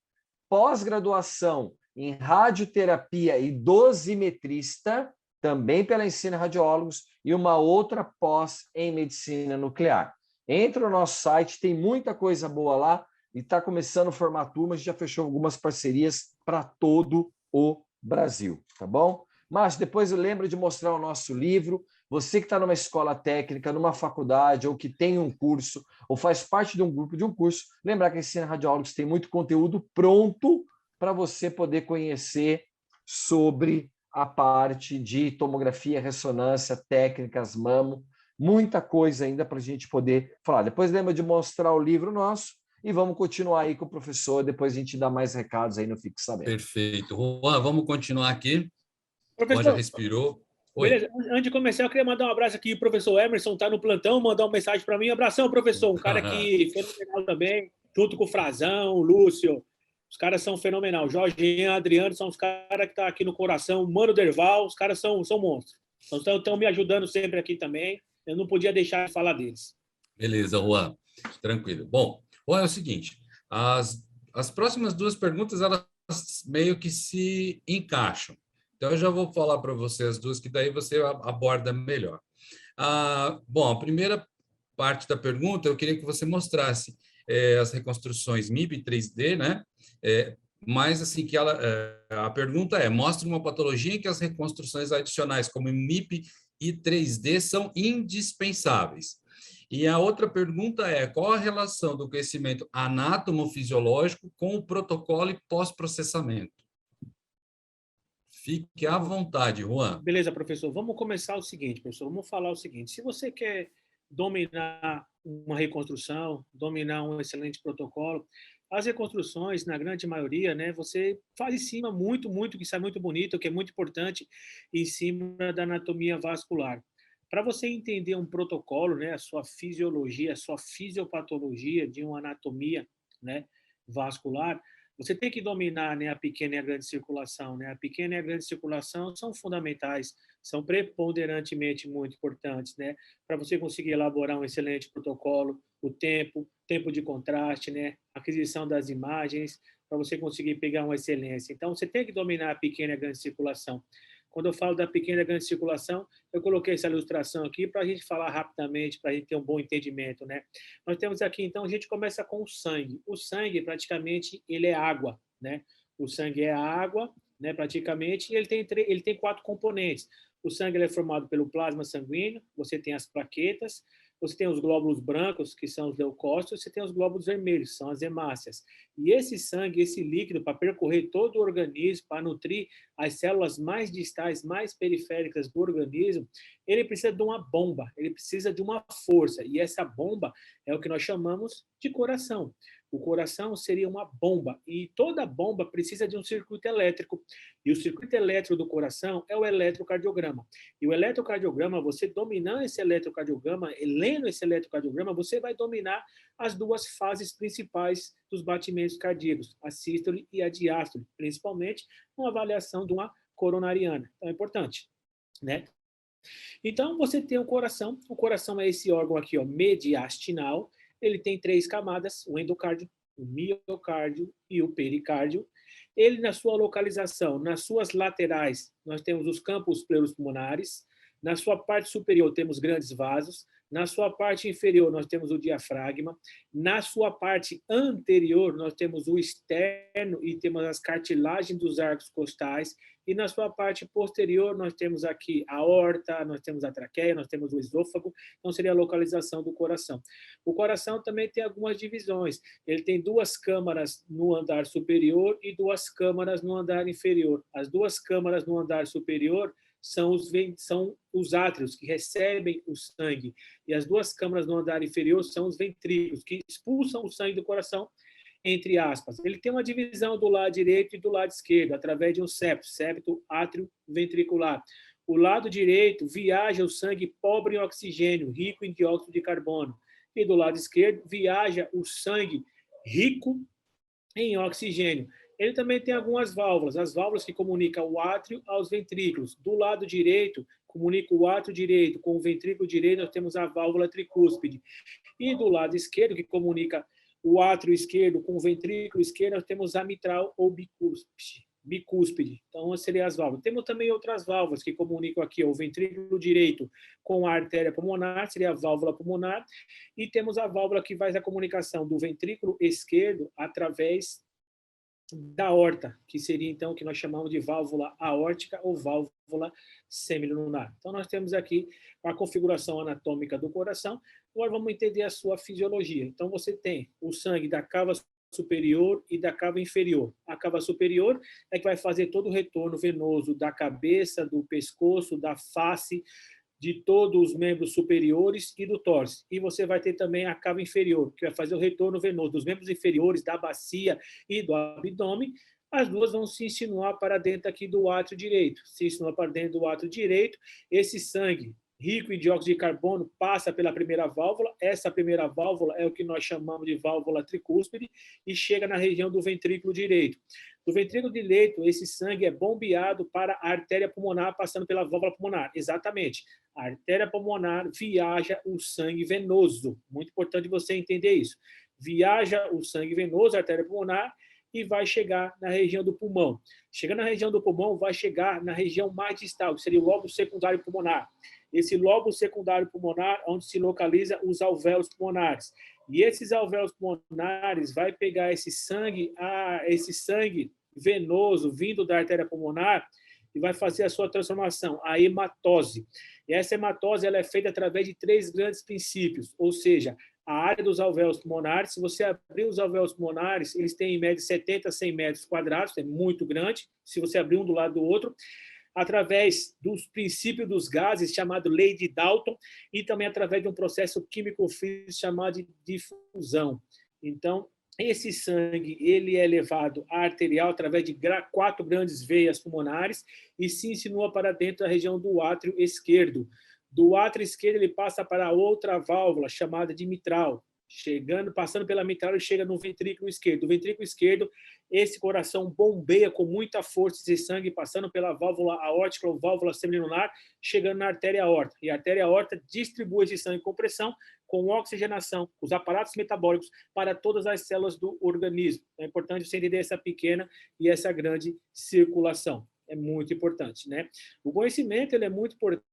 pós-graduação em radioterapia e dosimetrista, também pela Ensina Radiólogos, e uma outra pós em medicina nuclear. Entra no nosso site, tem muita coisa boa lá, e está começando a formar turmas, já fechou algumas parcerias para todo o Brasil, tá bom? Mas depois lembra de mostrar o nosso livro. Você que está numa escola técnica, numa faculdade, ou que tem um curso, ou faz parte de um grupo de um curso, lembrar que a Ensina Radiólogos tem muito conteúdo pronto para você poder conhecer sobre a parte de tomografia, ressonância, técnicas, mamo, muita coisa ainda para a gente poder falar. Depois lembra de mostrar o livro nosso e vamos continuar aí com o professor, depois a gente dá mais recados aí no Fique Sabendo. Perfeito. Juan, vamos continuar aqui. Professor, Juan já respirou. Oi. Beleza, antes de começar, eu queria mandar um abraço aqui, o professor Emerson está no plantão, mandar uma mensagem para mim. Abração, professor, um cara aqui fenomenal também, junto com o Frazão, o Lúcio. Os caras são fenomenal. Jorge, Adriano são os caras que estão aqui no coração. Mano Derval, os caras são monstros. Então, estão me ajudando sempre aqui também. Eu não podia deixar de falar deles. Beleza, Juan. Tranquilo. Bom, Juan, é o seguinte, as próximas duas perguntas, elas meio que se encaixam. Então, eu já vou falar para você as duas, que daí você aborda melhor. Bom, a primeira parte da pergunta, eu queria que você mostrasse as reconstruções MIP 3D, né? Mas, assim, a pergunta mostre uma patologia em que as reconstruções adicionais, como MIP e 3D, são indispensáveis. E a outra pergunta qual a relação do conhecimento anátomo-fisiológico com o protocolo e pós-processamento? Fique à vontade, Juan. Beleza, professor. Vamos começar o seguinte, professor. Vamos falar o seguinte. Se você quer dominar uma reconstrução, dominar um excelente protocolo, as reconstruções, na grande maioria, né, você faz em cima muito, que isso é muito bonito, que é muito importante, em cima da anatomia vascular. Para você entender um protocolo, né, a sua fisiologia, a sua fisiopatologia de uma anatomia, né, vascular, você tem que dominar, né, a pequena e a grande circulação. Né? A pequena e a grande circulação são fundamentais, são preponderantemente muito importantes, né, para você conseguir elaborar um excelente protocolo, o tempo de contraste, né, aquisição das imagens, para você conseguir pegar uma excelência. Então, você tem que dominar a pequena e a grande circulação. Quando eu falo da pequena e grande circulação, eu coloquei essa ilustração aqui para a gente falar rapidamente, para a gente ter um bom entendimento, né? Nós temos aqui, então, a gente começa com o sangue. O sangue, praticamente, ele é água, né? O sangue é água, né, praticamente, e ele tem 4 componentes. O sangue ele é formado pelo plasma sanguíneo, você tem as plaquetas, você tem os glóbulos brancos, que são os leucócitos, você tem os glóbulos vermelhos, que são as hemácias. E esse sangue, esse líquido, para percorrer todo o organismo, para nutrir as células mais distais, mais periféricas do organismo, ele precisa de uma bomba, ele precisa de uma força. E essa bomba é o que nós chamamos de coração. O coração seria uma bomba, e toda bomba precisa de um circuito elétrico. E o circuito elétrico do coração é o eletrocardiograma. E o eletrocardiograma, você dominando esse eletrocardiograma, lendo esse eletrocardiograma, você vai dominar as duas fases principais dos batimentos cardíacos, a sístole e a diástole, principalmente uma avaliação de uma coronariana. Então, é importante, né? Então, você tem o coração é esse órgão aqui, ó, mediastinal, ele tem 3 camadas, o endocárdio, o miocárdio e o pericárdio. Ele, na sua localização, nas suas laterais, nós temos os campos pleuropulmonares, na sua parte superior temos grandes vasos, na sua parte inferior nós temos o diafragma, na sua parte anterior nós temos o externo e temos as cartilagens dos arcos costais, e na sua parte posterior nós temos aqui a aorta, nós temos a traqueia, nós temos o esôfago, então seria a localização do coração. O coração também tem algumas divisões, ele tem 2 câmaras no andar superior e 2 câmaras no andar inferior. As 2 câmaras no andar superior são os átrios, que recebem o sangue, e as 2 câmaras no andar inferior são os ventrículos, que expulsam o sangue do coração, entre aspas. Ele tem uma divisão do lado direito e do lado esquerdo, através de um septo átrio ventricular. O lado direito viaja o sangue pobre em oxigênio, rico em dióxido de carbono, e do lado esquerdo viaja o sangue rico em oxigênio. Ele também tem algumas válvulas, as válvulas que comunicam o átrio aos ventrículos. Do lado direito, comunica o átrio direito com o ventrículo direito, nós temos a válvula tricúspide. E do lado esquerdo, que comunica o átrio esquerdo com o ventrículo esquerdo, nós temos a mitral ou bicúspide. Então, seriam as válvulas. Temos também outras válvulas que comunicam aqui o ventrículo direito com a artéria pulmonar, seria a válvula pulmonar, e temos a válvula que faz a comunicação do ventrículo esquerdo através da aorta, que seria então o que nós chamamos de válvula aórtica ou válvula semilunar. Então nós temos aqui a configuração anatômica do coração. Agora vamos entender a sua fisiologia. Então você tem o sangue da cava superior e da cava inferior. A cava superior é que vai fazer todo o retorno venoso da cabeça, do pescoço, da face, de todos os membros superiores e do tórax. E você vai ter também a cava inferior, que vai fazer o retorno venoso dos membros inferiores, da bacia e do abdômen. As duas vão se insinuar para dentro aqui do átrio direito. Se insinua para dentro do átrio direito, esse sangue rico em dióxido de carbono passa pela primeira válvula. Essa primeira válvula é o que nós chamamos de válvula tricúspide e chega na região do ventrículo direito. Do ventrículo direito, esse sangue é bombeado para a artéria pulmonar, passando pela válvula pulmonar. Exatamente. A artéria pulmonar viaja o sangue venoso. Muito importante você entender isso. Viaja o sangue venoso, a artéria pulmonar, e vai chegar na região do pulmão. Chegando na região do pulmão, vai chegar na região mais distal, que seria o lóbulo secundário pulmonar. Esse lóbulo secundário pulmonar, onde se localiza os alvéolos pulmonares. E esses alvéolos pulmonares vai pegar esse sangue venoso vindo da artéria pulmonar e vai fazer a sua transformação, a hematose. E essa hematose ela é feita através de 3 grandes princípios, ou seja, a área dos alvéolos pulmonares, se você abrir os alvéolos pulmonares, eles têm em média 70 a 100 metros quadrados, é muito grande, se você abrir um do lado do outro, através dos princípios dos gases, chamado lei de Dalton, e também através de um processo químico-físico chamado de difusão. Então, esse sangue ele é levado à arterial através de 4 grandes veias pulmonares e se insinua para dentro da região do átrio esquerdo. Do átrio esquerdo, ele passa para outra válvula, chamada de mitral. Passando pela mitral, ele chega no ventrículo esquerdo. Do ventrículo esquerdo, esse coração bombeia com muita força esse sangue, passando pela válvula aórtica ou válvula semilunar, chegando na artéria aorta. E a artéria aorta distribui esse sangue com pressão, com oxigenação, os aparatos metabólicos para todas as células do organismo. É importante você entender essa pequena e essa grande circulação. É muito importante, né? O conhecimento ele é muito importante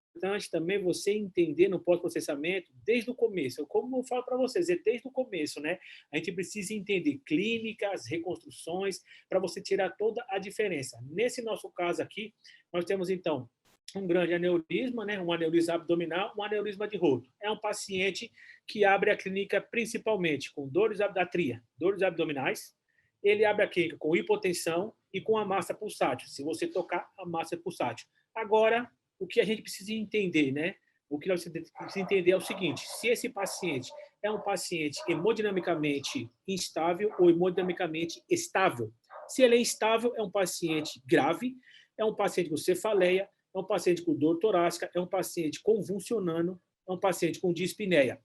também você entender no pós-processamento desde o começo. Como eu falo para vocês, é desde o começo, né? A gente precisa entender clínicas, reconstruções, para você tirar toda a diferença. Nesse nosso caso aqui, nós temos, então, um grande aneurisma, né? Um aneurisma abdominal, um aneurisma de roto. É um paciente que abre a clínica principalmente com dores abdominais, ele abre a clínica com hipotensão e com a massa pulsátil. Se você tocar, a massa é pulsátil. Agora, o que a gente precisa entender, né? O que nós precisamos entender é o seguinte: se esse paciente é um paciente hemodinamicamente instável ou hemodinamicamente estável. Se ele é instável, é um paciente grave, é um paciente com cefaleia, é um paciente com dor torácica, é um paciente convulsionando, é um paciente com dispneia.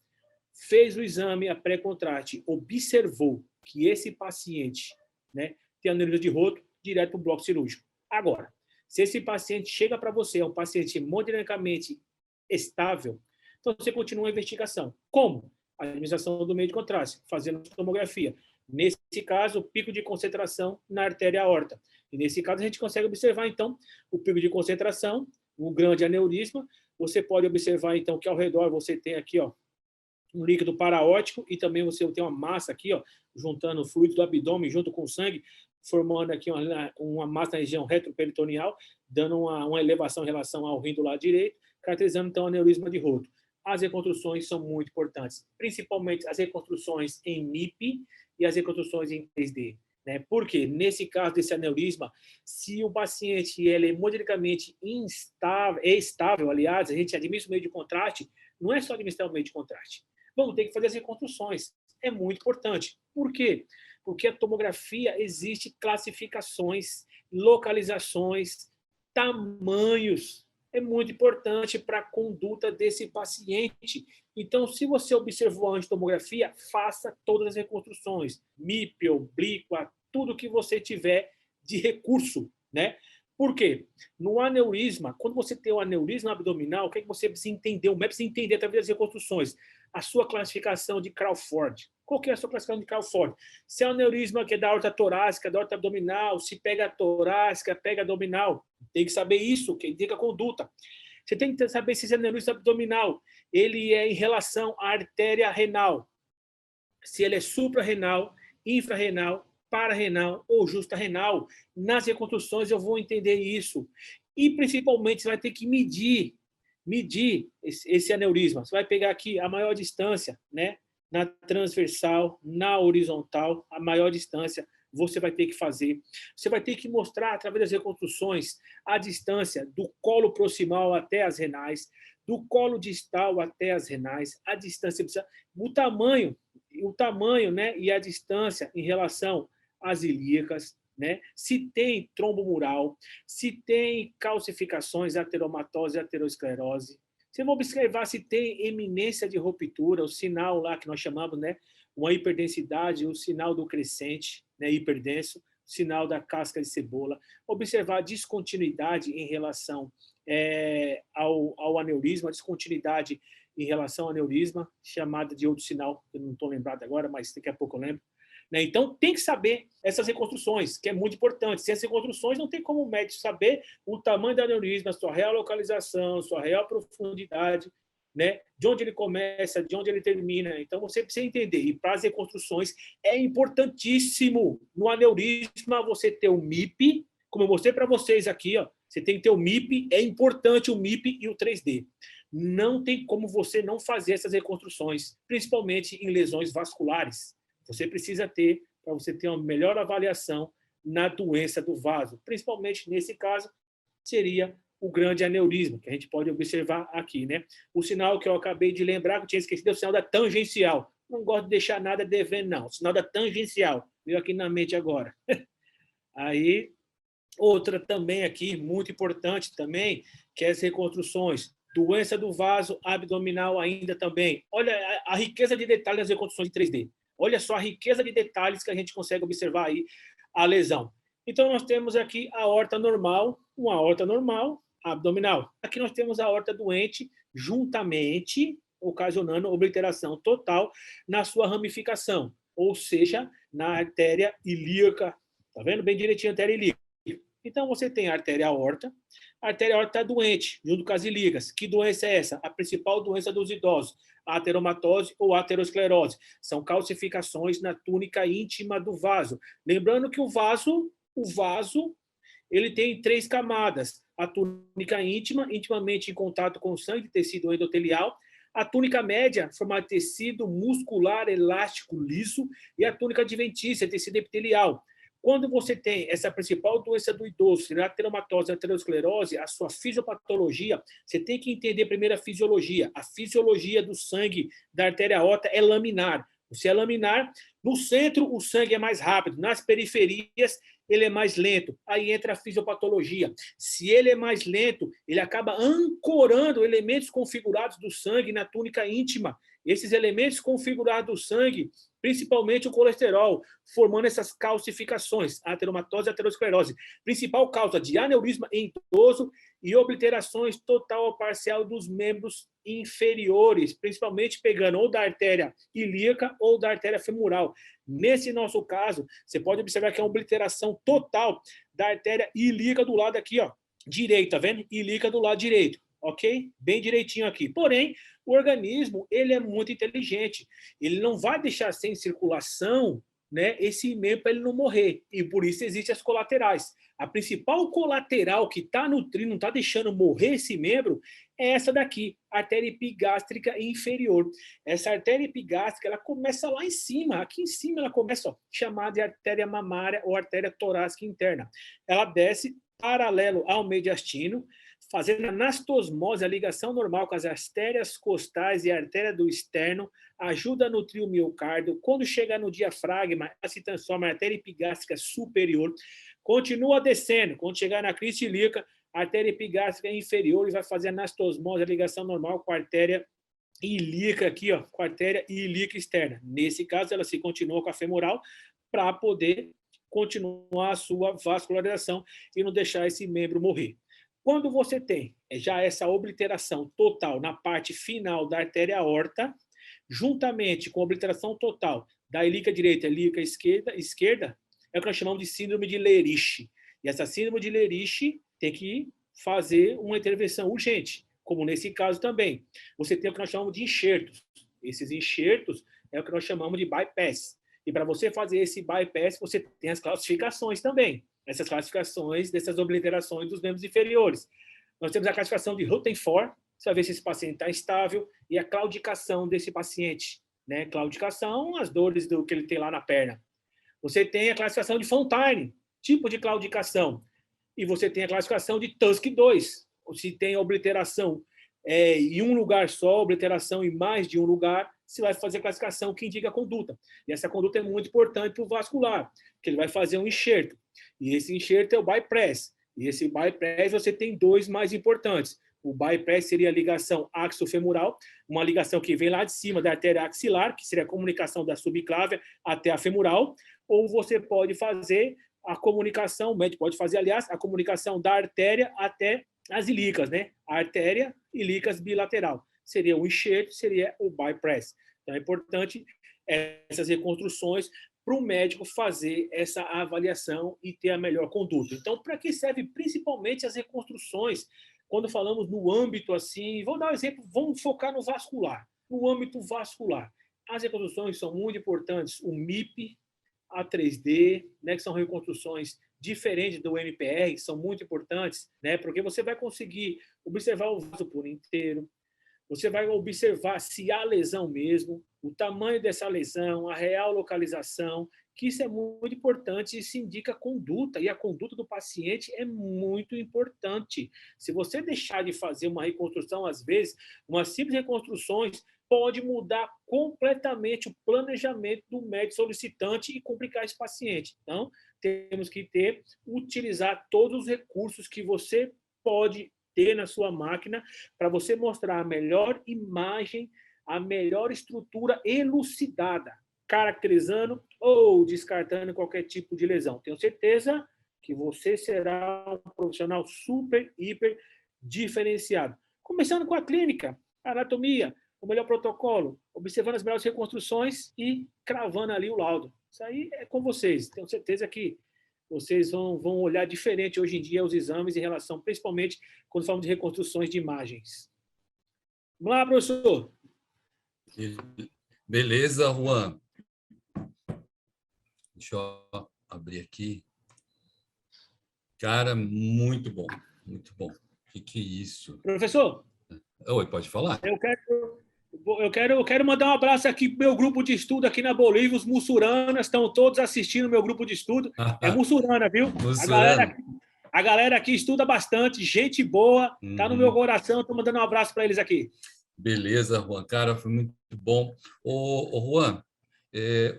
Fez o exame a pré-contraste, observou que esse paciente, né, tem aneurisma de roto, direto para o bloco cirúrgico. Agora, se esse paciente chega para você, é um paciente hemodinamicamente estável, então você continua a investigação. Como? A administração do meio de contraste, fazendo tomografia. Nesse caso, o pico de concentração na artéria aorta. E nesse caso, a gente consegue observar, então, o pico de concentração, o grande aneurisma. Você pode observar, então, que ao redor você tem aqui, ó, um líquido paraótico e também você tem uma massa aqui, ó, juntando o fluido do abdômen junto com o sangue, formando aqui uma massa na região retroperitoneal, dando uma elevação em relação ao rim do lado direito, caracterizando, então, o aneurisma de roto. As reconstruções são muito importantes, principalmente as reconstruções em MIP e as reconstruções em 3D. Né? Porque, nesse caso desse aneurisma, se o paciente ele é hemodinamicamente estável, aliás, a gente administra o meio de contraste, não é só administrar o meio de contraste. Vamos ter que fazer as reconstruções. É muito importante. Por quê? Porque a tomografia existe classificações, localizações, tamanhos. É muito importante para a conduta desse paciente. Então, se você observou a tomografia, faça todas as reconstruções, MIP, oblíqua, tudo que você tiver de recurso, né? Por quê? No aneurisma, quando você tem o aneurisma abdominal, o que você precisa entender? O médico precisa entender através das reconstruções. A sua classificação de Crawford. Qual que é a sua classificação de Crawford? Se é um aneurisma que é da aorta torácica, da aorta abdominal, se pega a torácica, pega a abdominal. Tem que saber isso, que indica a conduta. Você tem que saber se esse aneurisma abdominal ele é em relação à artéria renal. Se ele é suprarrenal, infrarrenal, pararrenal ou justa-renal. Nas reconstruções eu vou entender isso. E, principalmente, você vai ter que medir esse aneurisma. Você vai pegar aqui a maior distância, né? Na transversal, na horizontal, a maior distância você vai ter que fazer. Você vai ter que mostrar, através das reconstruções, a distância do colo proximal até as renais, do colo distal até as renais, a distância, o tamanho, né, e a distância em relação às ilíacas, né? Se tem trombo mural, se tem calcificações, ateromatose, aterosclerose. Você vai observar se tem eminência de ruptura, o sinal lá que nós chamamos, né, uma hiperdensidade, o sinal do crescente, né, hiperdenso, sinal da casca de cebola. Observar a descontinuidade em relação ao aneurisma, a descontinuidade em relação ao aneurisma, chamada de outro sinal, que eu não estou lembrado agora, mas daqui a pouco eu lembro. né? Então, tem que saber essas reconstruções, que é muito importante. Sem as reconstruções, não tem como o médico saber o tamanho do aneurisma, sua real localização, sua real profundidade, né? De onde ele começa, de onde ele termina. Então, você precisa entender. E para as reconstruções, é importantíssimo no aneurisma você ter o MIP, como eu mostrei para vocês aqui, ó, você tem que ter o MIP, é importante o MIP e o 3D. Não tem como você não fazer essas reconstruções, principalmente em lesões vasculares. Você precisa ter, para você ter uma melhor avaliação na doença do vaso. Principalmente nesse caso, seria o grande aneurisma, que a gente pode observar aqui, né? O sinal que eu acabei de lembrar, que eu tinha esquecido, é o sinal da tangencial. Não gosto de deixar nada devendo, não. O sinal da tangencial. Veio aqui na mente agora. Aí, outra também aqui, muito importante também, que é as reconstruções. Doença do vaso abdominal ainda também. Olha a riqueza de detalhes das reconstruções de 3D. Olha só a riqueza de detalhes que a gente consegue observar aí a lesão. Então, nós temos aqui a aorta normal, uma aorta normal, abdominal. Aqui nós temos a aorta doente, juntamente, ocasionando obliteração total na sua ramificação, ou seja, na artéria ilíaca. Tá vendo? Bem direitinho a artéria ilíaca. Então, você tem a artéria aorta está doente, junto com as ilíacas. Que doença é essa? A principal doença dos idosos, a ateromatose ou aterosclerose. São calcificações na túnica íntima do vaso. Lembrando que o vaso, ele tem 3 camadas. A túnica íntima, intimamente em contato com o sangue, tecido endotelial. A túnica média, formada de tecido muscular elástico liso. E a túnica adventícia, tecido epitelial. Quando você tem essa principal doença do idoso, a ateromatose, a aterosclerose, a sua fisiopatologia, você tem que entender primeiro a fisiologia. A fisiologia do sangue da artéria aorta é laminar. Se é laminar, no centro o sangue é mais rápido, nas periferias ele é mais lento. Aí entra a fisiopatologia. Se ele é mais lento, ele acaba ancorando elementos configurados do sangue na túnica íntima. Esses elementos configurados do sangue, principalmente o colesterol, formando essas calcificações, a ateromatose e a aterosclerose. Principal causa de aneurisma em idoso e obliterações total ou parcial dos membros inferiores, principalmente pegando ou da artéria ilíaca ou da artéria femoral. Nesse nosso caso, você pode observar que é uma obliteração total da artéria ilíaca do lado aqui, ó, direito, tá vendo? Ilíaca do lado direito, ok? Bem direitinho aqui. Porém, o organismo, ele é muito inteligente. Ele não vai deixar sem circulação, né, esse membro para ele não morrer. E por isso existem as colaterais. A principal colateral que está nutrindo, não está deixando morrer esse membro, é essa daqui, artéria epigástrica inferior. Essa artéria epigástrica, ela começa lá em cima, aqui em cima ela começa, ó, chamada de artéria mamária ou artéria torácica interna. Ela desce paralelo ao mediastino, fazendo anastomose, a ligação normal com as artérias costais e a artéria do externo, ajuda a nutrir o miocárdio. Quando chega no diafragma, ela se transforma em artéria epigástrica superior, continua descendo. Quando chegar na crista ilíaca, a artéria epigástrica inferior e vai fazer anastomose, a ligação normal com a artéria ilíaca aqui, ó, com a artéria ilíaca externa. Nesse caso, ela se continua com a femoral para poder continuar a sua vascularização e não deixar esse membro morrer. Quando você tem já essa obliteração total na parte final da artéria aorta, juntamente com a obliteração total da ilíaca direita e ilíaca esquerda, é o que nós chamamos de síndrome de Lerich. E essa síndrome de Lerich tem que fazer uma intervenção urgente, como nesse caso também. Você tem o que nós chamamos de enxertos. Esses enxertos é o que nós chamamos de bypass. E para você fazer esse bypass, você tem as classificações também. Essas classificações dessas obliterações dos membros inferiores. Nós temos a classificação de Rutherford, você vai ver se esse paciente está estável, e a claudicação desse paciente. Né? Claudicação, as dores do que ele tem lá na perna. Você tem a classificação de Fontaine, tipo de claudicação. E você tem a classificação de Tusk 2, se tem obliteração em um lugar só, obliteração em mais de um lugar, você vai fazer a classificação que indica a conduta. E essa conduta é muito importante para o vascular, que ele vai fazer um enxerto. E esse enxerto é o bypass. E esse bypass você tem 2 mais importantes. O bypass seria a ligação axofemoral, uma ligação que vem lá de cima da artéria axilar, que seria a comunicação da subclávia até a femoral, ou você pode fazer a comunicação, o médico pode fazer, aliás, a comunicação da artéria até as ilíacas, né? A artéria ilíacas bilateral. Seria o enxerto, seria o bypass. Então, é importante essas reconstruções para o médico fazer essa avaliação e ter a melhor conduta. Então, para que serve principalmente as reconstruções, quando falamos no âmbito assim, vou dar um exemplo, vamos focar no vascular, no âmbito vascular. As reconstruções são muito importantes, o MIP, a 3D, né, que são reconstruções diferentes do MPR, são muito importantes, né, porque você vai conseguir observar o vaso por inteiro, você vai observar se há lesão mesmo, o tamanho dessa lesão, a real localização, que isso é muito importante e se indica conduta, e a conduta do paciente é muito importante. Se você deixar de fazer uma reconstrução, às vezes, uma simples reconstruções pode mudar completamente o planejamento do médico solicitante e complicar esse paciente. Então, temos que utilizar todos os recursos que você pode ter na sua máquina para você mostrar a melhor imagem, a melhor estrutura elucidada, caracterizando ou descartando qualquer tipo de lesão. Tenho certeza que você será um profissional super, hiper diferenciado. Começando com a clínica, a anatomia, o melhor protocolo, observando as melhores reconstruções e cravando ali o laudo. Isso aí é com vocês. Tenho certeza que vocês vão olhar diferente hoje em dia os exames em relação, principalmente quando falamos de reconstruções de imagens. Vamos lá, professor. Beleza, Juan. Deixa eu abrir aqui. Cara, muito bom, muito bom. O que é isso? Professor. Oi, pode falar? Eu quero mandar um abraço aqui para o meu grupo de estudo aqui na Bolívia, os muçuranas, estão todos assistindo o meu grupo de estudo. É muçurana, viu? Muçurana. A galera aqui estuda bastante, gente boa, tá no meu coração, estou mandando um abraço para eles aqui. Beleza, Juan. Cara, foi muito bom. Ô Juan,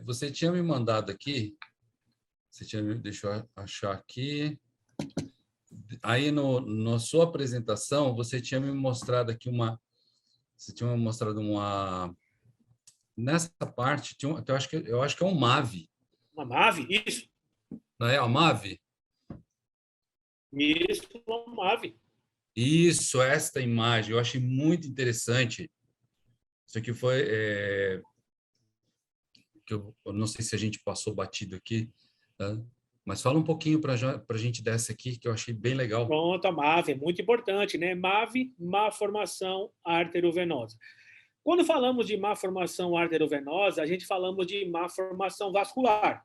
você tinha me mandado aqui, deixa eu achar aqui. Aí, na sua apresentação, você tinha me mostrado aqui nessa parte, eu acho que é um MAVE. Uma MAVE? Isso. Não é a MAVE? Isso, uma MAVE. Isso, esta imagem, eu achei muito interessante. Isso aqui foi... que eu não sei se a gente passou batido aqui, tá? Mas fala um pouquinho para a gente dessa aqui, que eu achei bem legal. Pronto, a MAVE é muito importante, né? MAVE, má formação arteriovenosa. Quando falamos de má formação arteriovenosa, a gente falamos de má formação vascular.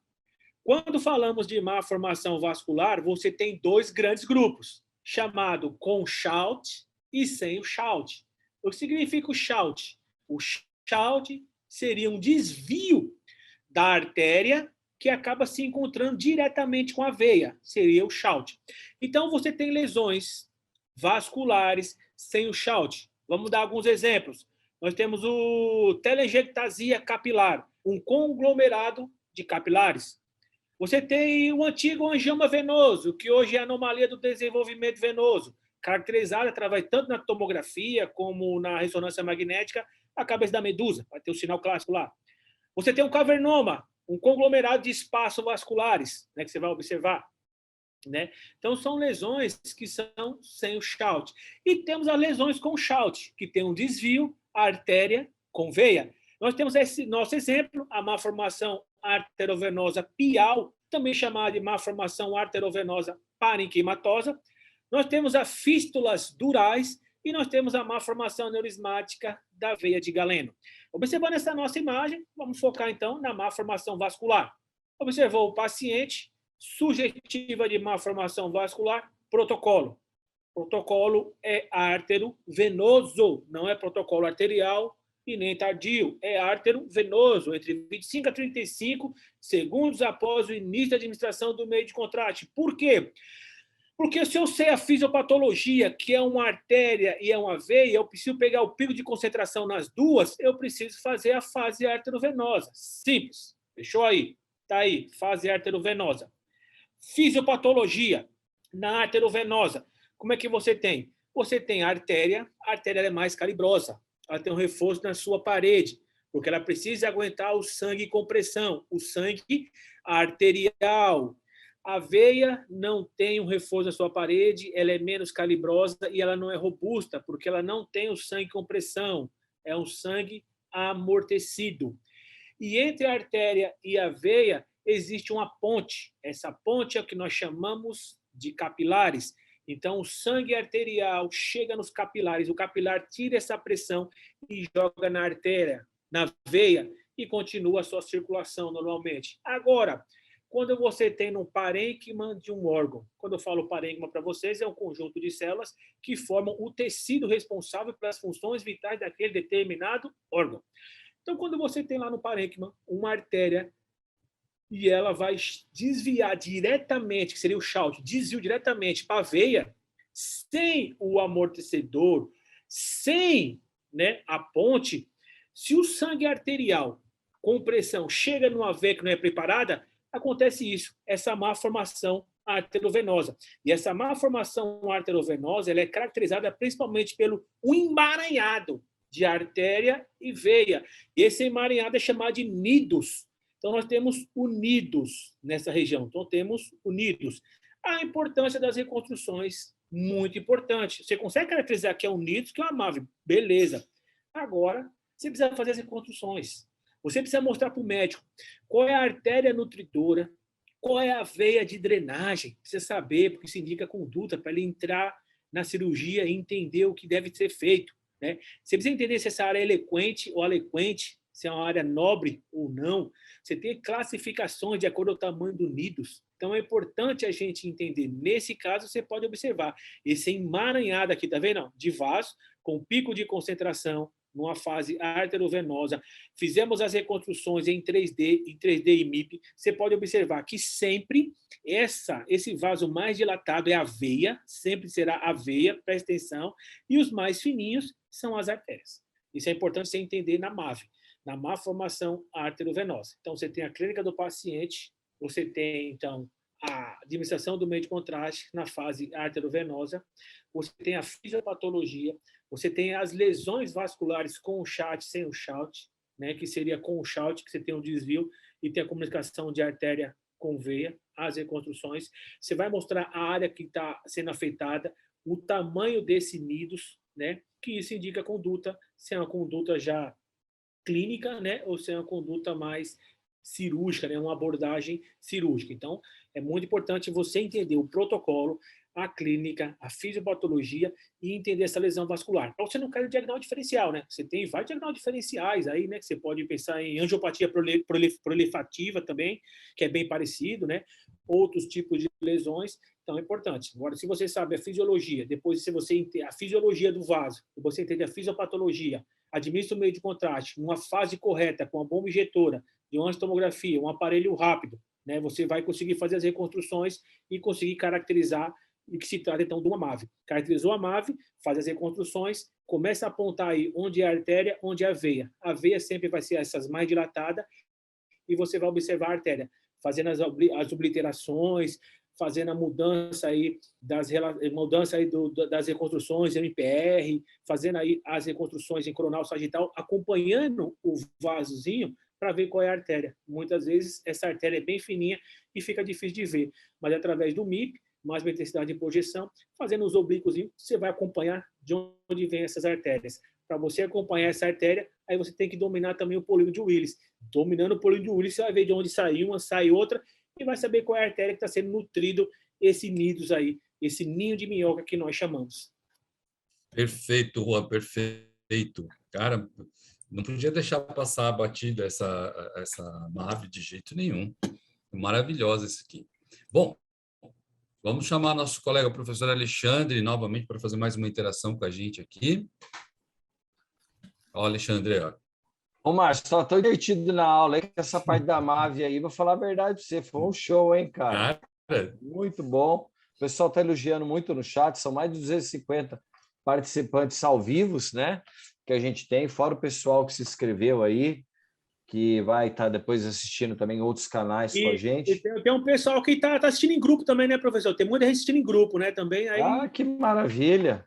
Quando falamos de má formação vascular, você tem dois grandes grupos, chamado com shout e sem o shout. O que significa o shout? O shout seria um desvio da artéria que acaba se encontrando diretamente com a veia, seria o shout. Então, você tem lesões vasculares sem o shout. Vamos dar alguns exemplos. Nós temos o telangiectasia capilar, um conglomerado de capilares. Você tem o antigo angioma venoso, que hoje é anomalia do desenvolvimento venoso, caracterizada através tanto na tomografia como na ressonância magnética, a cabeça da medusa, vai ter o sinal clássico lá. Você tem um cavernoma, um conglomerado de espaços vasculares, né, que você vai observar. Né? Então, são lesões que são sem o shout. E temos as lesões com shout, que tem um desvio, a artéria com veia. Nós temos esse nosso exemplo, a malformação arterovenosa pial, também chamada de malformação arterovenosa parenquimatosa. Nós temos as fístulas durais e nós temos a malformação neurismática da veia de Galeno. Observando essa nossa imagem, vamos focar então na malformação vascular. Observou o paciente, sugestiva de malformação vascular, protocolo. Protocolo é arterovenoso, não é protocolo arterial e nem tardio, é arterovenoso, entre 25 a 35 segundos após o início da administração do meio de contraste. Por quê? Porque se eu sei a fisiopatologia, que é uma artéria e é uma veia, eu preciso pegar o pico de concentração nas duas, eu preciso fazer a fase arterovenosa. Simples. Fechou aí? Está aí, fase arterovenosa. Fisiopatologia na arterovenosa. Como é que você tem? Você tem a artéria é mais calibrosa. Ela tem um reforço na sua parede, porque ela precisa aguentar o sangue com pressão, o sangue arterial. A veia não tem um reforço na sua parede, ela é menos calibrosa e ela não é robusta, porque ela não tem o sangue com pressão, é um sangue amortecido. E entre a artéria e a veia existe uma ponte. Essa ponte é o que nós chamamos de capilares. Então, o sangue arterial chega nos capilares, o capilar tira essa pressão e joga na artéria, na veia, e continua a sua circulação normalmente. Agora, quando você tem um parênquima de um órgão, quando eu falo parênquima para vocês, é um conjunto de células que formam o tecido responsável pelas funções vitais daquele determinado órgão. Então, quando você tem lá no parênquima uma artéria e ela vai desviar diretamente, que seria o shout, desvio diretamente para a veia, sem o amortecedor, sem, né, a ponte, se o sangue arterial com pressão chega numa veia que não é preparada, acontece isso, essa má formação arterovenosa. E essa má formação arterovenosa ela é caracterizada principalmente pelo emaranhado de artéria e veia. Esse emaranhado é chamado de nidos. Então, nós temos unidos nessa região. Então, temos unidos. A importância das reconstruções, muito importante. Você consegue caracterizar que é unidos, que é uma MAVE. Beleza. Agora, você precisa fazer as reconstruções. Você precisa mostrar para o médico qual é a artéria nutridora, qual é a veia de drenagem. Precisa saber, porque isso indica conduta, para ele entrar na cirurgia e entender o que deve ser feito, né? Você precisa entender se essa área é eloquente ou alequente, se é uma área nobre ou não. Você tem classificações de acordo com o tamanho do nidos. Então, é importante a gente entender. Nesse caso, você pode observar esse emaranhado aqui, tá vendo? De vaso, com pico de concentração, numa fase arterovenosa. Fizemos as reconstruções em 3D e MIP. Você pode observar que sempre esse vaso mais dilatado é a veia, sempre será a veia, presta atenção, e os mais fininhos são as artérias. Isso é importante você entender na MAVE, na má formação arterovenosa. Então, você tem a clínica do paciente, você tem, então, a administração do meio de contraste na fase arterovenosa, você tem a fisiopatologia, você tem as lesões vasculares com o shout, sem o shout, né, que seria com o shout, que você tem um desvio e tem a comunicação de artéria com veia, as reconstruções. Você vai mostrar a área que está sendo afetada, o tamanho desse nidos, né, que isso indica conduta, se é uma conduta já clínica, né, ou se é uma conduta mais cirúrgica, né, uma abordagem cirúrgica. Então, é muito importante você entender o protocolo, a clínica, a fisiopatologia e entender essa lesão vascular. Para você não cair no diagnóstico diferencial, né? Você tem vários diagnósticos diferenciais aí, né? Que você pode pensar em angiopatia proliferativa também, que é bem parecido, né? Outros tipos de lesões, então é importante. Agora, se você sabe a fisiologia, depois se você entende a fisiologia do vaso, você entende a fisiopatologia, administra o meio de contraste, numa fase correta, com a bomba injetora, de uma tomografia, um aparelho rápido, né? Você vai conseguir fazer as reconstruções e conseguir caracterizar e que se trata, então, de uma MAVE. Caracterizou a MAVE, faz as reconstruções, começa a apontar aí onde é a artéria, onde é a veia. A veia sempre vai ser essas mais dilatada e você vai observar a artéria, fazendo as obliterações, fazendo a mudança aí das reconstruções MPR, fazendo aí as reconstruções em coronal sagital, acompanhando o vasozinho para ver qual é a artéria. Muitas vezes essa artéria é bem fininha e fica difícil de ver, mas através do MIP, mais intensidade de projeção, fazendo os oblíquos, você vai acompanhar de onde vem essas artérias. Para você acompanhar essa artéria, aí você tem que dominar também o polígono de Willis. Dominando o polígono de Willis, você vai ver de onde sai uma, sai outra, e vai saber qual é a artéria que está sendo nutrido esse nidos aí, esse ninho de minhoca que nós chamamos. Perfeito, Juan, perfeito. Cara, não podia deixar passar batida essa MAVE de jeito nenhum. Maravilhosa isso aqui. Bom, vamos chamar nosso colega, o professor Alexandre, novamente, para fazer mais uma interação com a gente aqui. Ó, Alexandre, ó. Ô, Márcio, só estou divertido na aula, hein? Essa parte da MAVE aí, vou falar a verdade para você, foi um show, hein, cara? Muito bom. O pessoal está elogiando muito no chat, são mais de 250 participantes ao vivo, né? Que a gente tem, fora o pessoal que se inscreveu aí, que vai estar depois assistindo também outros canais com a gente. E tem um pessoal que está assistindo em grupo também, né, professor? Tem muita gente assistindo em grupo, né, também. Aí... Ah, que maravilha!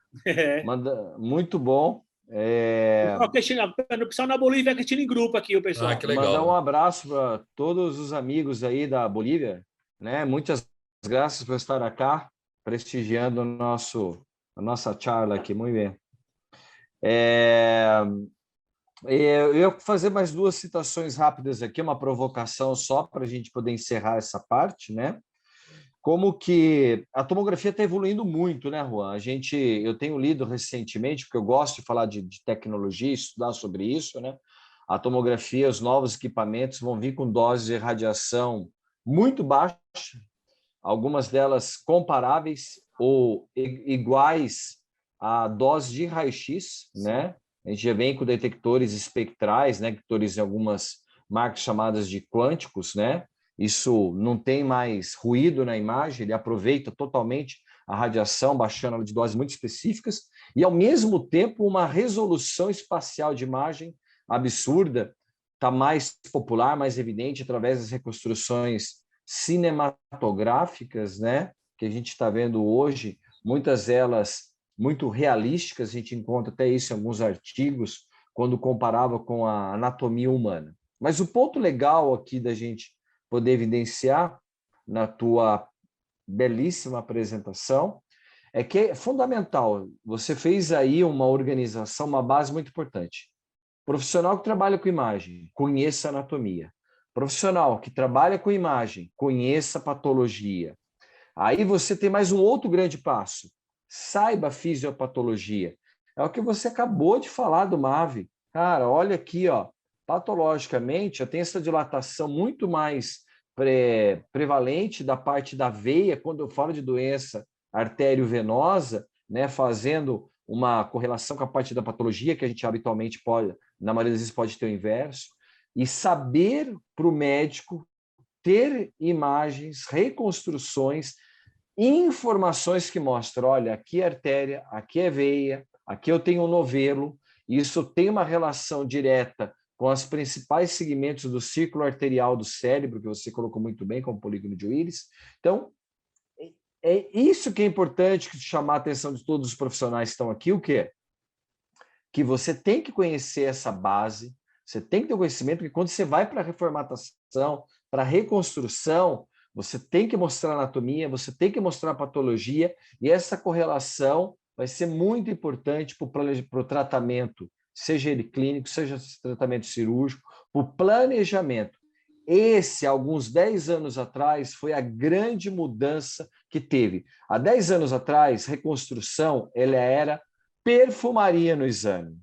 Muito bom. O pessoal na Bolívia assistindo em grupo aqui, o pessoal. Ah, que legal. Mandar um abraço para todos os amigos aí da Bolívia, né? Muitas graças por estar aqui, prestigiando a nossa charla aqui, muito bem. Eu ia fazer mais duas citações rápidas aqui, uma provocação só para a gente poder encerrar essa parte, né? Como que a tomografia está evoluindo muito, né, Juan? Eu tenho lido recentemente, porque eu gosto de falar de tecnologia, estudar sobre isso, né? A tomografia, os novos equipamentos vão vir com doses de radiação muito baixas, algumas delas comparáveis ou iguais à dose de raio-x, né? A gente já vem com detectores espectrais, né? Detectores em algumas marcas chamadas de quânticos, né? Isso não tem mais ruído na imagem, ele aproveita totalmente a radiação, baixando ela de doses muito específicas, e ao mesmo tempo uma resolução espacial de imagem absurda, está mais popular, mais evidente através das reconstruções cinematográficas, né? Que a gente está vendo hoje, muitas delas muito realísticas, a gente encontra até isso em alguns artigos, quando comparava com a anatomia humana. Mas o ponto legal aqui da gente poder evidenciar na tua belíssima apresentação é que é fundamental. Você fez aí uma organização, uma base muito importante. Profissional que trabalha com imagem, conheça anatomia. Profissional que trabalha com imagem, conheça patologia. Aí você tem mais um outro grande passo. Saiba a fisiopatologia. É o que você acabou de falar do MAVE. Cara, olha aqui, ó. Patologicamente, eu tenho essa dilatação muito mais prevalente da parte da veia, quando eu falo de doença arteriovenosa, né, fazendo uma correlação com a parte da patologia, que a gente habitualmente pode, na maioria das vezes, pode ter o inverso, e saber para o médico ter imagens, reconstruções, informações que mostram, olha, aqui é artéria, aqui é veia, aqui eu tenho um novelo, isso tem uma relação direta com os principais segmentos do círculo arterial do cérebro, que você colocou muito bem, como polígono de Willis. Então, é isso que é importante chamar a atenção de todos os profissionais que estão aqui, o quê? Que você tem que conhecer essa base, você tem que ter conhecimento que quando você vai para a reformatação, para a reconstrução, você tem que mostrar anatomia, você tem que mostrar a patologia, e essa correlação vai ser muito importante para o tratamento, seja ele clínico, seja tratamento cirúrgico, para o planejamento. Esse, alguns 10 anos atrás, foi a grande mudança que teve. Há 10 anos atrás, reconstrução ela era perfumaria no exame.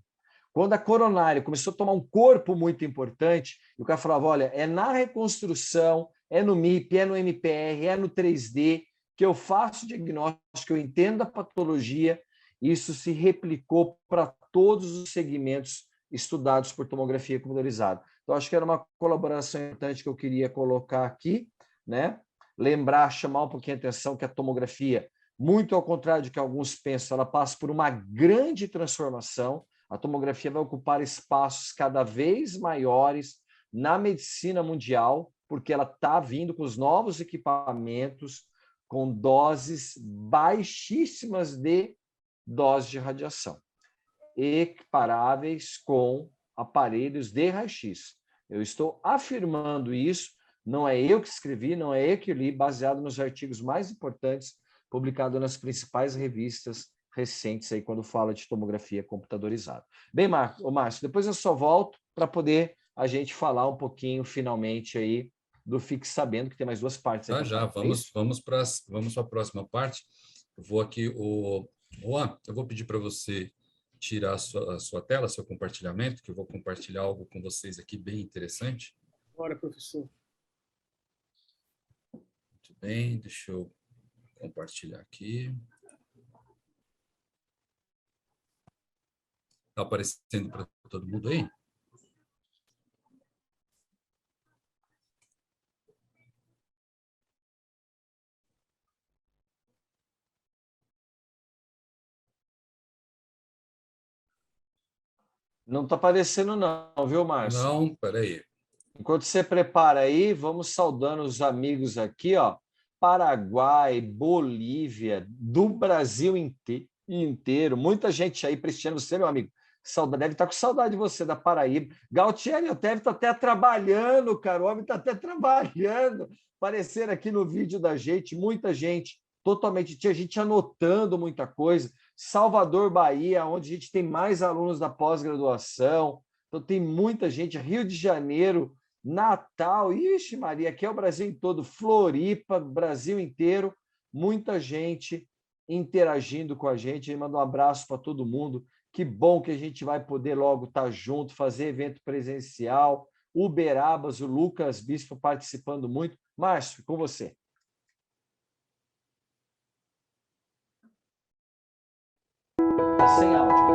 Quando a coronária começou a tomar um corpo muito importante, o cara falava, olha, é na reconstrução, é no MIP, é no MPR, é no 3D, que eu faço o diagnóstico, eu entendo a patologia, isso se replicou para todos os segmentos estudados por tomografia computadorizada. Então, acho que era uma colaboração importante que eu queria colocar aqui, né? Lembrar, chamar um pouquinho a atenção que a tomografia, muito ao contrário do que alguns pensam, ela passa por uma grande transformação. A tomografia vai ocupar espaços cada vez maiores na medicina mundial, porque ela está vindo com os novos equipamentos, com doses baixíssimas de dose de radiação, equiparáveis com aparelhos de raio-x. Eu estou afirmando isso, não é eu que escrevi, não é eu que li, baseado nos artigos mais importantes publicados nas principais revistas recentes, aí, quando fala de tomografia computadorizada. Bem, Márcio, depois eu só volto para poder a gente falar um pouquinho, finalmente, aí, do Fique Sabendo, que tem mais duas partes. Já, vamos para a próxima parte. Eu vou aqui, Juan, eu vou pedir para você tirar a sua tela, seu compartilhamento, que eu vou compartilhar algo com vocês aqui bem interessante. Bora, professor. Muito bem, deixa eu compartilhar aqui. Está aparecendo para todo mundo aí? Não está aparecendo não, viu, Márcio? Não, espera aí. Enquanto você prepara aí, vamos saudando os amigos aqui, ó. Paraguai, Bolívia, do Brasil inteiro. Muita gente aí prestigiando você, meu amigo. Saudade, deve estar com saudade de você, da Paraíba. Galtieri, deve estar até trabalhando, cara. O homem está até trabalhando. Aparecer aqui no vídeo da gente, muita gente, totalmente. Tinha gente anotando muita coisa. Salvador, Bahia, onde a gente tem mais alunos da pós-graduação. Então tem muita gente, Rio de Janeiro, Natal, ixi Maria, aqui é o Brasil todo, Floripa, Brasil inteiro, muita gente interagindo com a gente. E manda um abraço para todo mundo. Que bom que a gente vai poder logo estar junto, fazer evento presencial. Uberabas, o Lucas Bispo participando muito. Márcio, com você. Está sem áudio.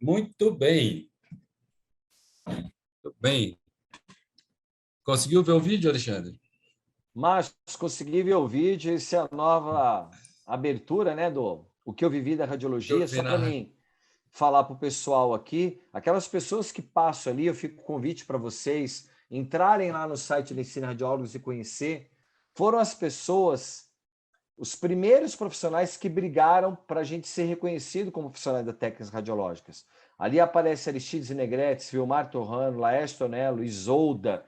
Muito bem. Muito bem. Conseguiu ver o vídeo, Alexandre? Márcio, consegui ver o vídeo. Essa é a nova abertura, né, do O que eu vivi da radiologia. Só para mim falar para o pessoal aqui, aquelas pessoas que passam ali, eu fico com convite para vocês entrarem lá no site do Ensina Radiólogos e conhecer. Foram as pessoas, os primeiros profissionais que brigaram para a gente ser reconhecido como profissionais das técnicas radiológicas. Ali aparece Aristides Negretti, Vilmar Torrano, Laércio Tonello, Isolda.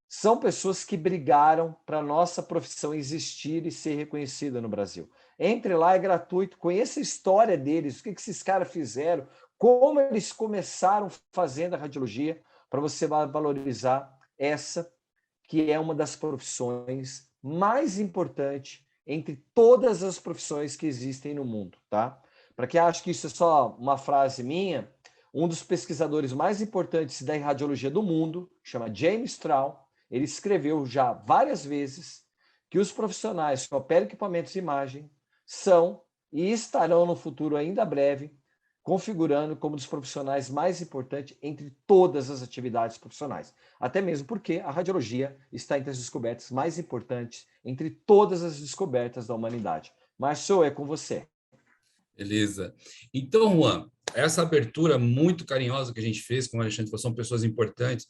São pessoas que brigaram para a nossa profissão existir e ser reconhecida no Brasil. Entre lá, é gratuito, conheça a história deles, o que esses caras fizeram, como eles começaram fazendo a radiologia, para você valorizar essa que é uma das profissões mais importantes entre todas as profissões que existem no mundo, tá? Para quem acha que isso é só uma frase minha, um dos pesquisadores mais importantes da radiologia do mundo, chama James Straub, ele escreveu já várias vezes que os profissionais que operam equipamentos de imagem são e estarão no futuro ainda breve configurando como um dos profissionais mais importantes entre todas as atividades profissionais. Até mesmo porque a radiologia está entre as descobertas mais importantes entre todas as descobertas da humanidade. Márcio, é com você. Beleza. Então, Juan, essa abertura muito carinhosa que a gente fez com o Alexandre, são pessoas importantes.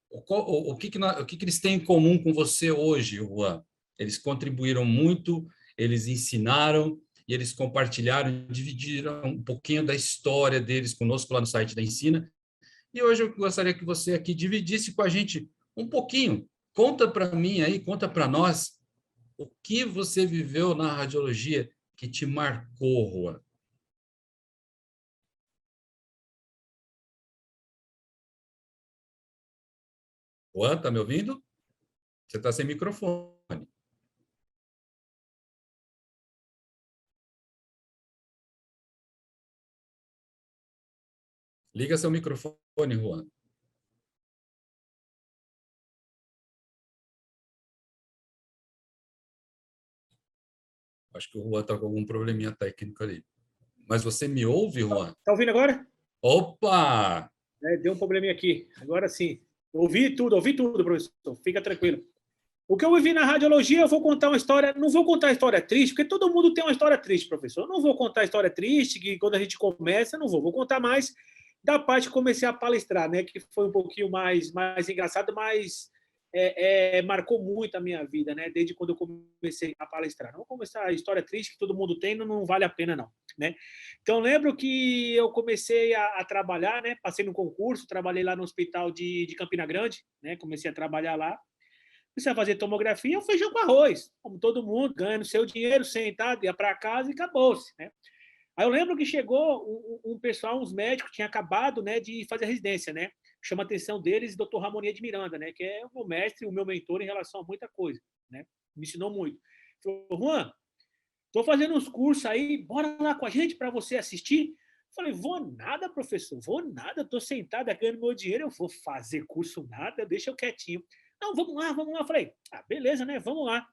O que eles têm em comum com você hoje, Juan? Eles contribuíram muito, eles ensinaram e eles compartilharam, dividiram um pouquinho da história deles conosco lá no site da Ensina. E hoje eu gostaria que você aqui dividisse com a gente um pouquinho. Conta para mim aí, conta para nós o que você viveu na radiologia que te marcou, Juan. Juan, está me ouvindo? Você está sem microfone. Liga seu microfone, Juan. Acho que o Juan está com algum probleminha técnico ali. Mas você me ouve, Juan? Está ouvindo agora? Opa! Deu um probleminha aqui. Agora sim. Ouvi tudo, professor. Fica tranquilo. O que eu vivi na radiologia, eu vou contar uma história. Não vou contar a história triste, porque todo mundo tem uma história triste, professor. Eu não vou contar a história triste, que quando a gente começa, não vou. Vou contar mais da parte que comecei a palestrar, né? Que foi um pouquinho mais engraçado, mas marcou muito a minha vida, né? Desde quando eu comecei a palestrar. Não vou começar a história triste que todo mundo tem, não vale a pena, não, né? Então, lembro que eu comecei a trabalhar, né? Passei no concurso, trabalhei lá no hospital de Campina Grande, né? Comecei a trabalhar lá. Comecei a fazer tomografia, feijão com arroz, como todo mundo, ganhando seu dinheiro, sentado, ia para casa e acabou-se, né? Aí eu lembro que chegou um pessoal, uns médicos, tinha acabado, né, de fazer a residência, né? Chama a atenção deles, Dr. Ramonia de Miranda, né, que é o meu mestre, o meu mentor em relação a muita coisa, né? Me ensinou muito. Falou, Juan, estou fazendo uns cursos aí, bora lá com a gente para você assistir. Falei, vou nada, professor, vou nada, estou sentado aqui ganhando meu dinheiro, eu vou fazer curso nada, deixa eu quietinho. Não, vamos lá, vamos lá. Falei, beleza, né, vamos lá.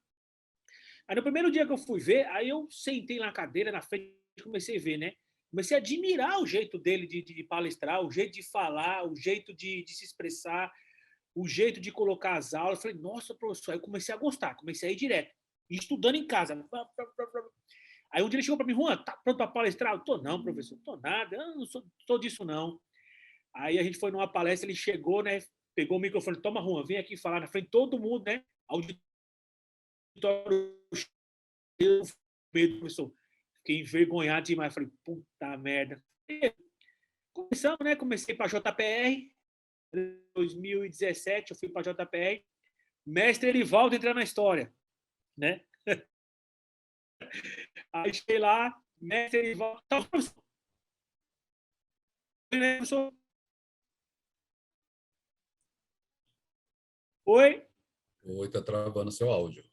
Aí no primeiro dia que eu fui ver, aí eu sentei na cadeira, na frente, comecei a ver, né? Comecei a admirar o jeito dele de palestrar, o jeito de falar, o jeito de se expressar, o jeito de colocar as aulas. Falei, nossa, professor, aí eu comecei a gostar, comecei a ir direto, estudando em casa. Aí um dia ele chegou para mim, Juan, tá pronto para palestrar? Eu tô não, professor, tô nada, eu não sou disso não. Aí a gente foi numa palestra, ele chegou, né? Pegou o microfone, toma, Juan, vem aqui falar na frente de todo mundo, né? Auditório cheio, professor. Fiquei envergonhado demais. Falei, puta merda. Começamos, né? Comecei para a JPR. Em 2017, eu fui para a JPR. Mestre Erivaldo entrando na história, né? Aí cheguei lá, mestre Erivaldo. Tá, professor. Oi? Oi, tá travando seu áudio.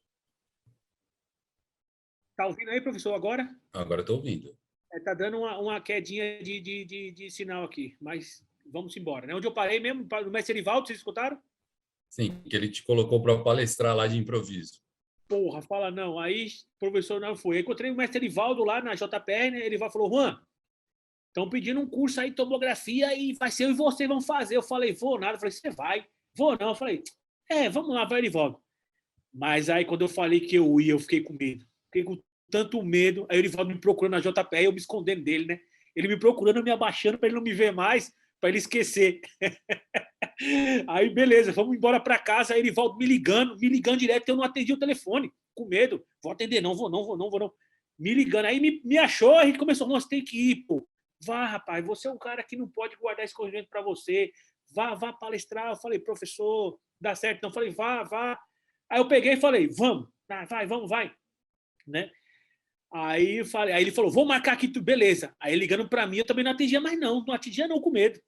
Tá ouvindo aí, professor, agora? Agora estou ouvindo. Tá dando uma quedinha de sinal aqui, mas vamos embora, né? Onde eu parei mesmo, no mestre Erivaldo, vocês escutaram? Sim, que ele te colocou para palestrar lá de improviso. Porra, fala não. Aí, professor não foi. Aí encontrei o mestre Erivaldo lá na JPR, né? Ele falou, Juan, estão pedindo um curso aí de tomografia e vai ser eu e você vão fazer. Eu falei, vou nada. Eu falei, você vai? Vou não. Eu falei, vamos lá, vai, Erivaldo. Mas aí, quando eu falei que eu ia, eu fiquei com medo. Fiquei com tanto medo. Aí o Erivaldo me procurando na JPR, eu me escondendo dele, né? Ele me procurando, eu me abaixando para ele não me ver mais, para ele esquecer. Aí, beleza, vamos embora para casa. Aí, Erivaldo me ligando direto. Eu não atendi o telefone, com medo. Vou atender, não vou não. Me ligando. Aí me achou, a gente começou, você tem que ir, pô. Vá, rapaz, você é um cara que não pode guardar esse conhecimento para você. Vá palestrar. Eu falei, professor, dá certo. Não, eu falei, vá. Aí eu peguei e falei, vamos, vai, né? Aí ele falou, vou marcar aqui, beleza. Aí ligando para mim, eu também não atendia mais não atendia não, com medo.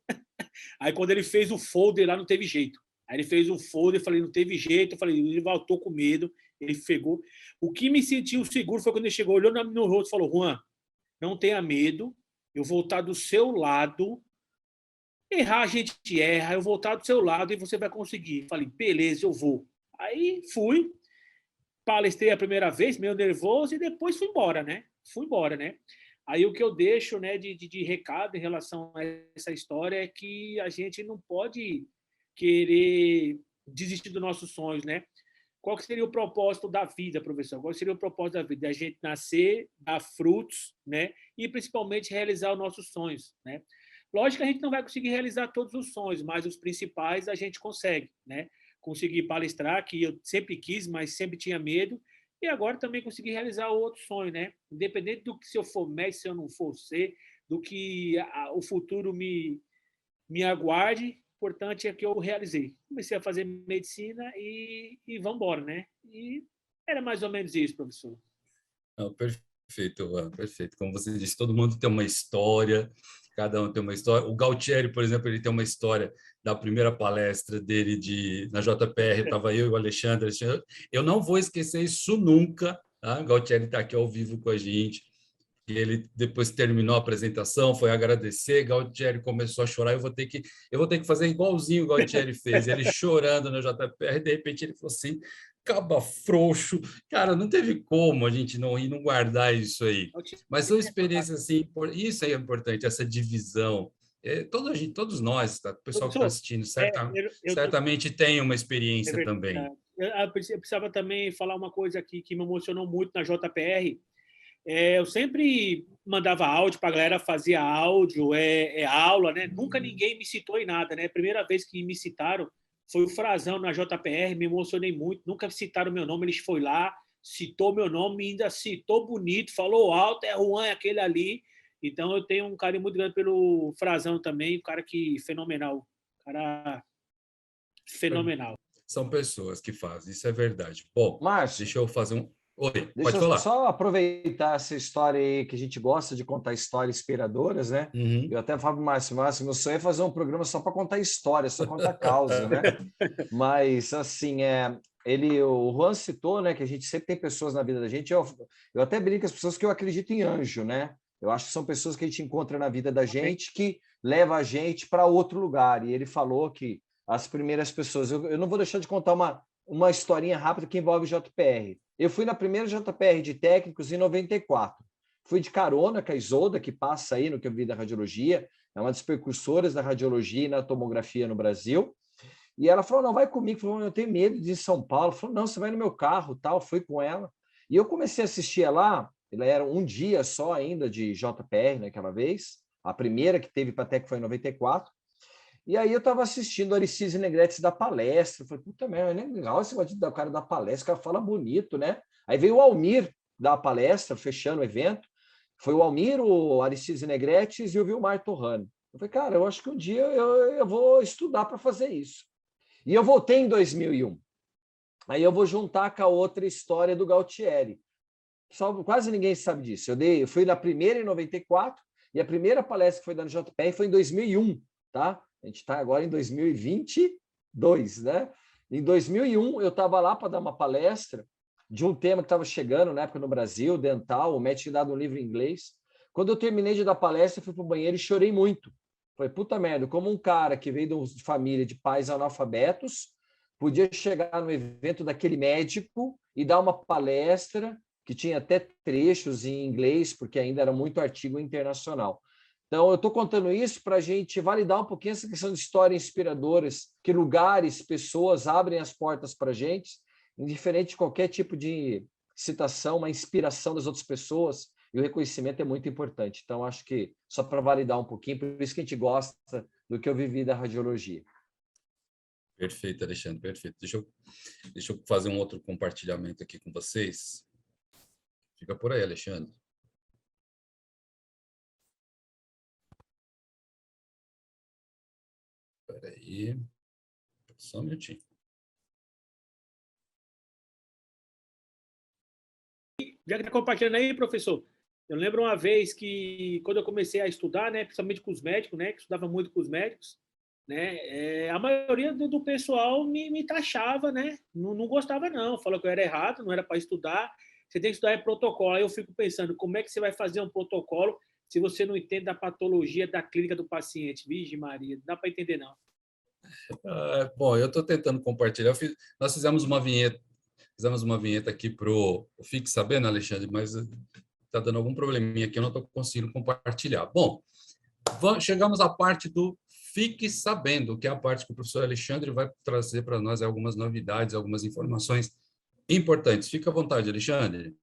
Aí quando ele fez o folder lá, não teve jeito. Aí ele fez o folder, falei, não teve jeito. Eu falei, ele voltou com medo, ele pegou. O que me sentiu seguro foi quando ele chegou, olhou no rosto e falou, Juan, não tenha medo, eu vou estar do seu lado. Errar a gente erra, eu vou estar do seu lado e você vai conseguir. Falei, beleza, eu vou. Aí fui, palestrei a primeira vez, meio nervoso, e depois fui embora, né? Aí o que eu deixo, né, de recado em relação a essa história é que a gente não pode querer desistir dos nossos sonhos, né? Qual que seria o propósito da vida, professor? Qual seria o propósito da vida? A gente nascer, dar frutos, né? E principalmente realizar os nossos sonhos, né? Lógico que a gente não vai conseguir realizar todos os sonhos, mas os principais a gente consegue, né? Consegui palestrar, que eu sempre quis, mas sempre tinha medo, e agora também consegui realizar outro sonho, né? Independente do que se eu for mestre, se eu não for ser, do que o futuro me aguarde, o importante é que eu realizei. Comecei a fazer medicina e vamos embora, né? E era mais ou menos isso, professor. Não, perfeito, Juan, perfeito. Como você disse, todo mundo tem uma história, cada um tem uma história. O Galtieri, por exemplo, ele tem uma história da primeira palestra dele na JPR, estava eu e o Alexandre. Eu não vou esquecer isso nunca. Tá? O Galtieri está aqui ao vivo com a gente. E ele depois terminou a apresentação, foi agradecer, Galtieri começou a chorar, eu vou ter que fazer igualzinho o Galtieri fez, ele chorando no JPR, de repente ele falou assim, caba frouxo, cara, não teve como a gente não ir, não guardar isso aí. Mas são experiências assim, isso aí é importante, essa divisão. Todos nós, tá? O pessoal que está assistindo, certamente tem uma experiência também. Eu precisava também falar uma coisa aqui que me emocionou muito na JPR. Eu sempre mandava áudio para a galera, fazia áudio, aula, né? Nunca ninguém me citou em nada, né? A primeira vez que me citaram foi o Frazão na JPR, me emocionei muito. Nunca citaram meu nome, eles foi lá, citou meu nome, ainda citou bonito, falou alto, é Juan, é aquele ali. Então eu tenho um carinho muito grande pelo Frazão também, um cara que fenomenal, cara fenomenal. São pessoas que fazem, isso é verdade. Bom, Márcio, deixa eu fazer Oi, Deixa pode eu falar. só aproveitar essa história aí, que a gente gosta de contar histórias inspiradoras, né? Uhum. Eu até falo para o Márcio, meu sonho é fazer um programa só para contar história, só contar causa, né? Mas, assim, o Juan citou, né, que a gente sempre tem pessoas na vida da gente. Eu até brinco com as pessoas que eu acredito em anjo, né? Eu acho que são pessoas que a gente encontra na vida da gente que leva a gente para outro lugar. E ele falou que as primeiras pessoas... Eu não vou deixar de contar uma historinha rápida que envolve o JPR. Eu fui na primeira JPR de técnicos em 94. Fui de carona com a Isolda, que passa aí no que eu vi da radiologia, é uma das precursoras da radiologia e na tomografia no Brasil. E ela falou, não, vai comigo. Falou, eu tenho medo de ir em São Paulo. Falou, não, você vai no meu carro, tal. Fui com ela. E eu comecei a assistir ela era um dia só ainda de JPR naquela vez. A primeira que teve para TEC foi em 94. E aí eu estava assistindo o Aristide Negretti da palestra. Falei, puta merda, é legal esse negócio do cara da palestra, o cara fala bonito, né? Aí veio o Almir da palestra, fechando o evento. Foi o Almir, o Aristide Negretti e o Vilmar Torrani. Eu falei, cara, eu acho que um dia eu vou estudar para fazer isso. E eu voltei em 2001. Aí eu vou juntar com a outra história do Galtieri. Quase ninguém sabe disso. Eu fui na primeira em 94 e a primeira palestra que foi da JPR foi em 2001, tá? A gente está agora em 2022, né? Em 2001, eu estava lá para dar uma palestra de um tema que estava chegando na época no Brasil, dental. O médico tinha dado um livro em inglês. Quando eu terminei de dar palestra, eu fui para o banheiro e chorei muito. Falei, puta merda, como um cara que veio de família de pais analfabetos podia chegar no evento daquele médico e dar uma palestra que tinha até trechos em inglês, porque ainda era muito artigo internacional. Então, eu estou contando isso para a gente validar um pouquinho essa questão de histórias inspiradoras, que lugares, pessoas abrem as portas para a gente, indiferente de qualquer tipo de citação, uma inspiração das outras pessoas, e o reconhecimento é muito importante. Então, acho que só para validar um pouquinho, por isso que a gente gosta do que eu vivi da radiologia. Perfeito, Alexandre, perfeito. Deixa eu fazer um outro compartilhamento aqui com vocês. Fica por aí, Alexandre. Espera aí. Só um minutinho. Já que está compartilhando aí, professor, eu lembro uma vez que, quando eu comecei a estudar, né, principalmente com os médicos, né, que estudava muito com os médicos, né, a maioria do pessoal me taxava, né, não gostava não, falou que eu era errado, não era para estudar, você tem que estudar protocolo. Aí eu fico pensando, como é que você vai fazer um protocolo se você não entende da patologia da clínica do paciente? Virgem Maria, não dá para entender não. Bom, eu estou tentando compartilhar. Nós fizemos uma vinheta aqui para o Fique Sabendo, Alexandre, mas está dando algum probleminha aqui, eu não estou conseguindo compartilhar. Bom, chegamos à parte do Fique Sabendo, que é a parte que o professor Alexandre vai trazer para nós algumas novidades, algumas informações importantes. Fica à vontade, Alexandre.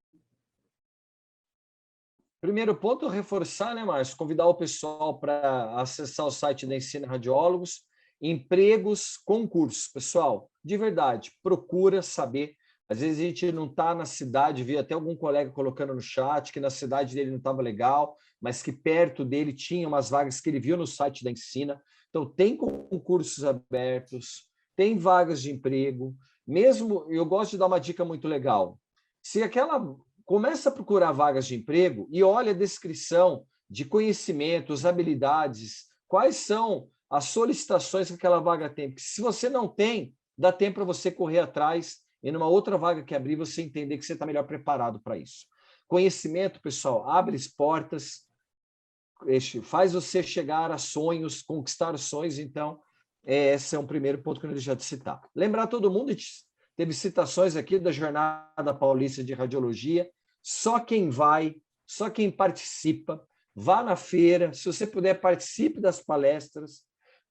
Primeiro ponto, reforçar, né, Márcio? Convidar o pessoal para acessar o site da Ensina Radiólogos, empregos, concursos. Pessoal, de verdade, procura saber. Às vezes a gente não está na cidade, vi até algum colega colocando no chat que na cidade dele não estava legal, mas que perto dele tinha umas vagas que ele viu no site da Ensina. Então, tem concursos abertos, tem vagas de emprego. Mesmo, eu gosto de dar uma dica muito legal. Se aquela começa a procurar vagas de emprego e olha a descrição de conhecimentos, habilidades, quais são as solicitações que aquela vaga tem. Porque se você não tem, dá tempo para você correr atrás e numa outra vaga que abrir, você entender que você está melhor preparado para isso. Conhecimento, pessoal, abre as portas, faz você chegar a sonhos, conquistar sonhos. Então, esse é um primeiro ponto que eu não deixar de citar. Lembrar todo mundo, teve citações aqui da Jornada Paulista de Radiologia. Só quem vai, só quem participa, vá na feira. Se você puder, participe das palestras.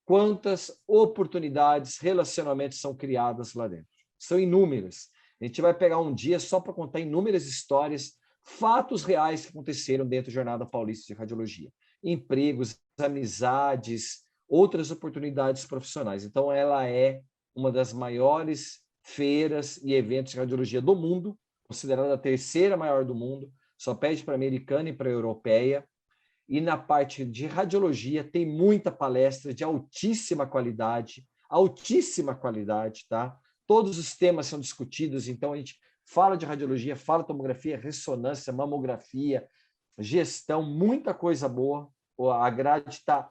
Quantas oportunidades, relacionamentos são criadas lá dentro? São inúmeras. A gente vai pegar um dia só para contar inúmeras histórias, fatos reais que aconteceram dentro da Jornada Paulista de Radiologia. Empregos, amizades, outras oportunidades profissionais. Então, ela é uma das maiores feiras e eventos de radiologia do mundo, considerada a terceira maior do mundo, só perde para a americana e para a europeia. E na parte de radiologia tem muita palestra de altíssima qualidade, tá? Todos os temas são discutidos, então a gente fala de radiologia, fala de tomografia, ressonância, mamografia, gestão, muita coisa boa. A grade está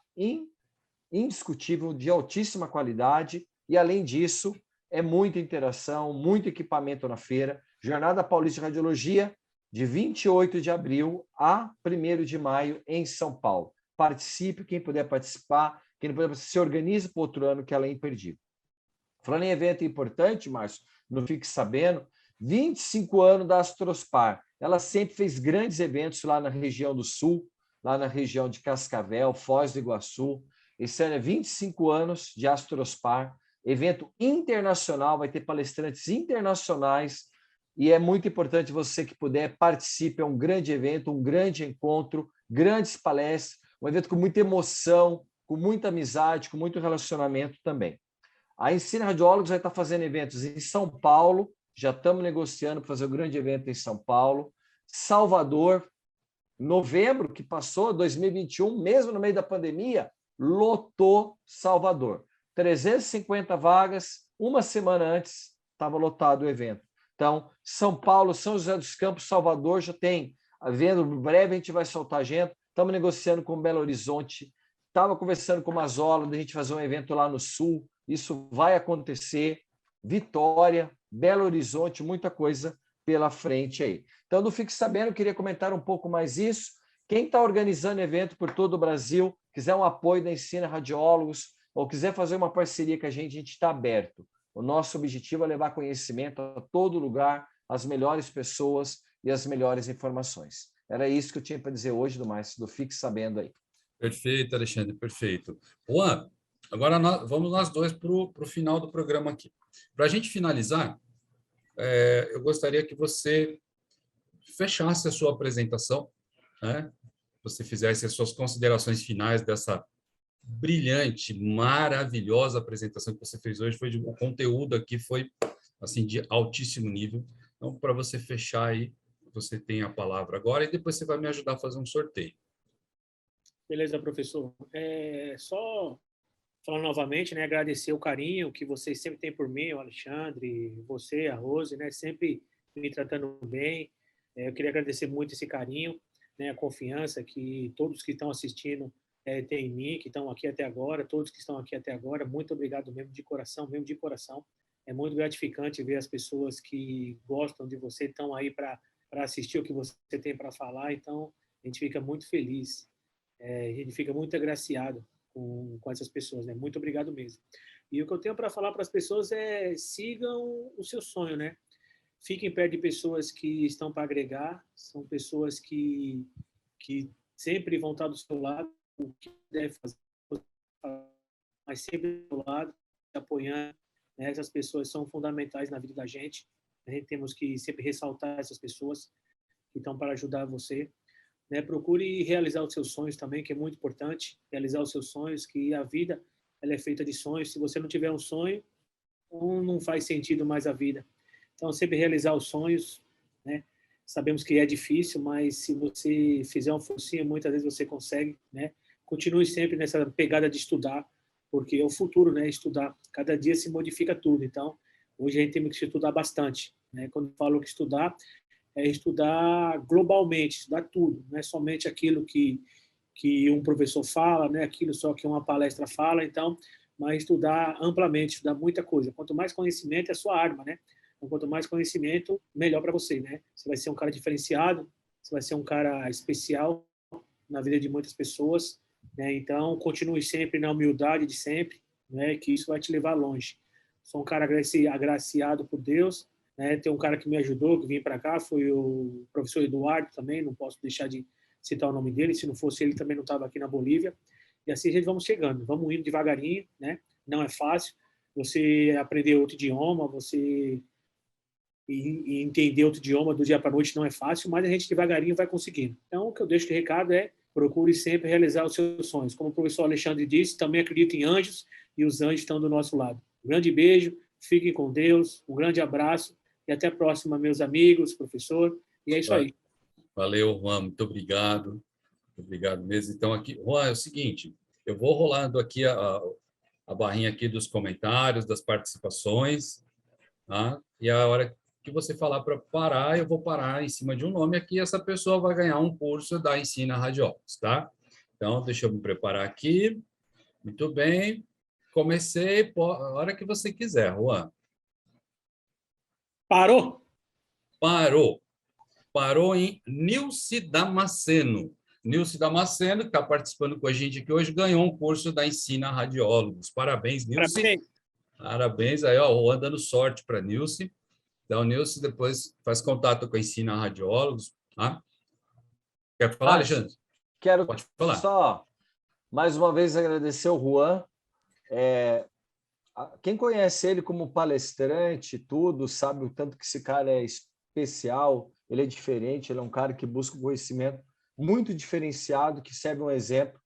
indiscutível, de altíssima qualidade, e além disso, é muita interação, muito equipamento na feira. Jornada Paulista de Radiologia, de 28 de abril a 1º de maio, em São Paulo. Participe, quem puder participar, quem não puder, se organize para outro ano, que ela é imperdível. Falando em evento importante, Márcio, não fique sabendo, 25 anos da Astrospar. Ela sempre fez grandes eventos lá na região do Sul, lá na região de Cascavel, Foz do Iguaçu. Esse ano é 25 anos de Astrospar, evento internacional, vai ter palestrantes internacionais, e é muito importante você que puder participe, é um grande evento, um grande encontro, grandes palestras, um evento com muita emoção, com muita amizade, com muito relacionamento também. A Ensina Radiólogos vai estar fazendo eventos em São Paulo, já estamos negociando para fazer um grande evento em São Paulo, Salvador, novembro que passou, 2021, mesmo no meio da pandemia, lotou Salvador. 350 vagas, uma semana antes estava lotado o evento. Então, São Paulo, São José dos Campos, Salvador já tem evento, em breve a gente vai soltar a agenda, estamos negociando com Belo Horizonte, estava conversando com o Mazola, de a gente fazer um evento lá no Sul, isso vai acontecer, Vitória, Belo Horizonte, muita coisa pela frente aí. Então, não fique sabendo, eu queria comentar um pouco mais isso. Quem está organizando evento por todo o Brasil, quiser um apoio da Ensina Radiólogos, ou quiser fazer uma parceria com a gente está aberto. O nosso objetivo é levar conhecimento a todo lugar, as melhores pessoas e as melhores informações. Era isso que eu tinha para dizer hoje, do mais, do Fique Sabendo aí. Perfeito, Alexandre, perfeito. Juan, agora vamos nós dois para o final do programa aqui. Para a gente finalizar, eu gostaria que você fechasse a sua apresentação, né? Você fizesse as suas considerações finais dessa brilhante, maravilhosa apresentação que você fez hoje. O conteúdo aqui foi assim de altíssimo nível. Então, para você fechar aí, você tem a palavra agora e depois você vai me ajudar a fazer um sorteio. Beleza, professor. Só falando novamente, né, agradecer o carinho que vocês sempre têm por mim, o Alexandre, você, a Rose, né, sempre me tratando bem. Eu queria agradecer muito esse carinho, né, a confiança que todos que estão assistindo têm em mim, que estão aqui até agora, todos que estão aqui até agora. Muito obrigado mesmo de coração, mesmo de coração. É muito gratificante ver as pessoas que gostam de você, estão aí para assistir o que você tem para falar. Então, a gente fica muito feliz, a gente fica muito agraciado com essas pessoas, né? Muito obrigado mesmo. E o que eu tenho para falar para as pessoas é sigam o seu sonho, né? Fiquem perto de pessoas que estão para agregar, são pessoas que sempre vão estar do seu lado, o que deve fazer, mas sempre do seu lado, apoiando, né? Essas pessoas são fundamentais na vida da gente. A gente temos que sempre ressaltar essas pessoas que estão para ajudar você. Né, procure realizar os seus sonhos também, que é muito importante, realizar os seus sonhos, que a vida ela é feita de sonhos. Se você não tiver um sonho, não faz sentido mais a vida. Então, sempre realizar os sonhos, né? Sabemos que é difícil, mas se você fizer um forcinho, muitas vezes você consegue, né? Continue sempre nessa pegada de estudar, porque é o futuro, né? Estudar. Cada dia se modifica tudo. Então, hoje a gente tem que estudar bastante, né? Quando eu falo que estudar, é estudar globalmente, estudar tudo, não é somente aquilo que um professor fala, não é aquilo só que uma palestra fala, então, mas estudar amplamente, estudar muita coisa. Quanto mais conhecimento é a sua arma, né? Então, quanto mais conhecimento, melhor para você, né? Você vai ser um cara diferenciado, você vai ser um cara especial na vida de muitas pessoas, né? Então, continue sempre na humildade de sempre, né? Que isso vai te levar longe. Sou um cara agraciado por Deus, né? Tem um cara que me ajudou, que vim para cá, foi o professor Eduardo também, não posso deixar de citar o nome dele, se não fosse ele também não estava aqui na Bolívia. E assim a gente vamos chegando, vamos indo devagarinho, né? Não é fácil você aprender outro idioma, você entender outro idioma do dia para a noite não é fácil, mas a gente devagarinho vai conseguindo. Então, o que eu deixo de recado é procure sempre realizar os seus sonhos. Como o professor Alexandre disse, também acredito em anjos e os anjos estão do nosso lado. Um grande beijo, fiquem com Deus, um grande abraço e até a próxima, meus amigos, professor. E é isso aí. Valeu, Juan, muito obrigado. Obrigado mesmo. Então, aqui, Juan, é o seguinte, eu vou rolando aqui a barrinha aqui dos comentários, das participações, tá? E a hora que você falar para parar, eu vou parar em cima de um nome aqui, essa pessoa vai ganhar um curso da Ensina Radiólogos, tá? Então, deixa eu me preparar aqui. Muito bem. Comecei, a hora que você quiser, Juan. Parou? Parou. Parou em Nilce Damasceno. Nilce Damasceno, que está participando com a gente aqui hoje, ganhou um curso da Ensina Radiólogos. Parabéns, Nilce. Parabéns. Parabéns. Aí, ó, o Juan dando sorte para Nilce. Então, Nilce depois faz contato com a Ensina Radiólogos. Tá? Quer falar, Alexandre? Quero Pode falar. só, mais uma vez, agradecer ao Juan. Quem conhece ele como palestrante, tudo, sabe o tanto que esse cara é especial, ele é diferente, ele é um cara que busca um conhecimento muito diferenciado, que serve um exemplo,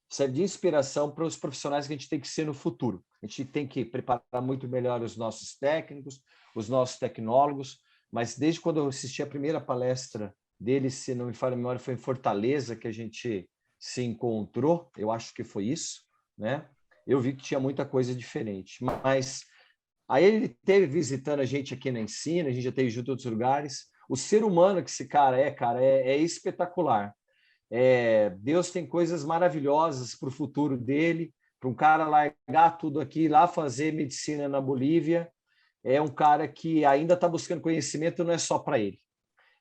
serve de inspiração para os profissionais que a gente tem que ser no futuro. A gente tem que preparar muito melhor os nossos técnicos, os nossos tecnólogos, mas desde quando eu assisti a primeira palestra dele, se não me falha a memória, foi em Fortaleza que a gente se encontrou, eu acho que foi isso, né? Eu vi que tinha muita coisa diferente. Mas aí ele teve visitando a gente aqui na Ensina, a gente já teve junto em outros lugares. O ser humano que esse cara é espetacular. Deus tem coisas maravilhosas para o futuro dele, para um cara largar tudo aqui, ir lá fazer medicina na Bolívia. É um cara que ainda está buscando conhecimento, não é só para ele.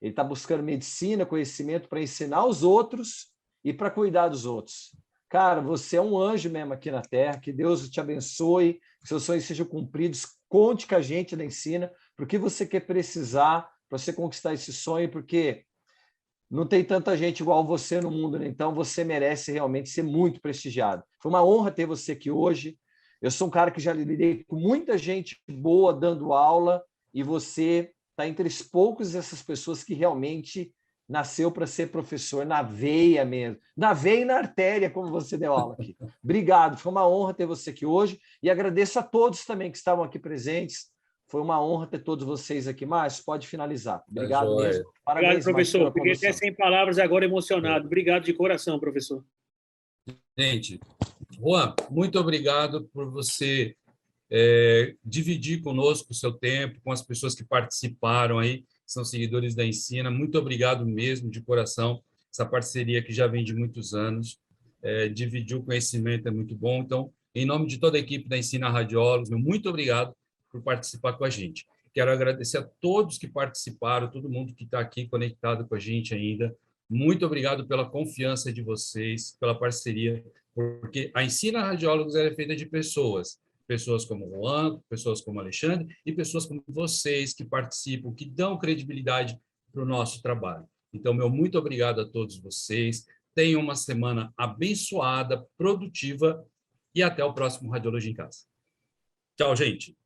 Ele está buscando medicina, conhecimento para ensinar os outros e para cuidar dos outros. Cara, você é um anjo mesmo aqui na Terra, que Deus te abençoe, que seus sonhos sejam cumpridos, conte com a gente na Ensina, para o que você quer precisar, para você conquistar esse sonho, porque não tem tanta gente igual você no mundo, né? Então você merece realmente ser muito prestigiado. Foi uma honra ter você aqui hoje. Eu sou um cara que já lidei com muita gente boa dando aula, e você está entre os poucos dessas pessoas que realmente nasceu para ser professor, na veia mesmo, na veia e na artéria, como você deu aula aqui. Obrigado, foi uma honra ter você aqui hoje, e agradeço a todos também que estavam aqui presentes. Foi uma honra ter todos vocês aqui. Márcio, pode finalizar. Obrigado mesmo. Parabéns, obrigado, professor. Márcio, Fiquei até sem palavras agora, emocionado. Obrigado de coração, professor. Gente, Juan, muito obrigado por você dividir conosco o seu tempo, com as pessoas que participaram aí, são seguidores da Ensina. Muito obrigado mesmo, de coração. Essa parceria que já vem de muitos anos. Dividir o conhecimento é muito bom. Então, em nome de toda a equipe da Ensina Radiólogos, muito obrigado por participar com a gente. Quero agradecer a todos que participaram, todo mundo que está aqui conectado com a gente ainda. Muito obrigado pela confiança de vocês, pela parceria, porque a Ensina Radiólogos é feita de pessoas como o Juan, pessoas como o Alexandre e pessoas como vocês que participam, que dão credibilidade para o nosso trabalho. Então, meu muito obrigado a todos vocês. Tenham uma semana abençoada, produtiva, e até o próximo Radiologia em Casa. Tchau, gente.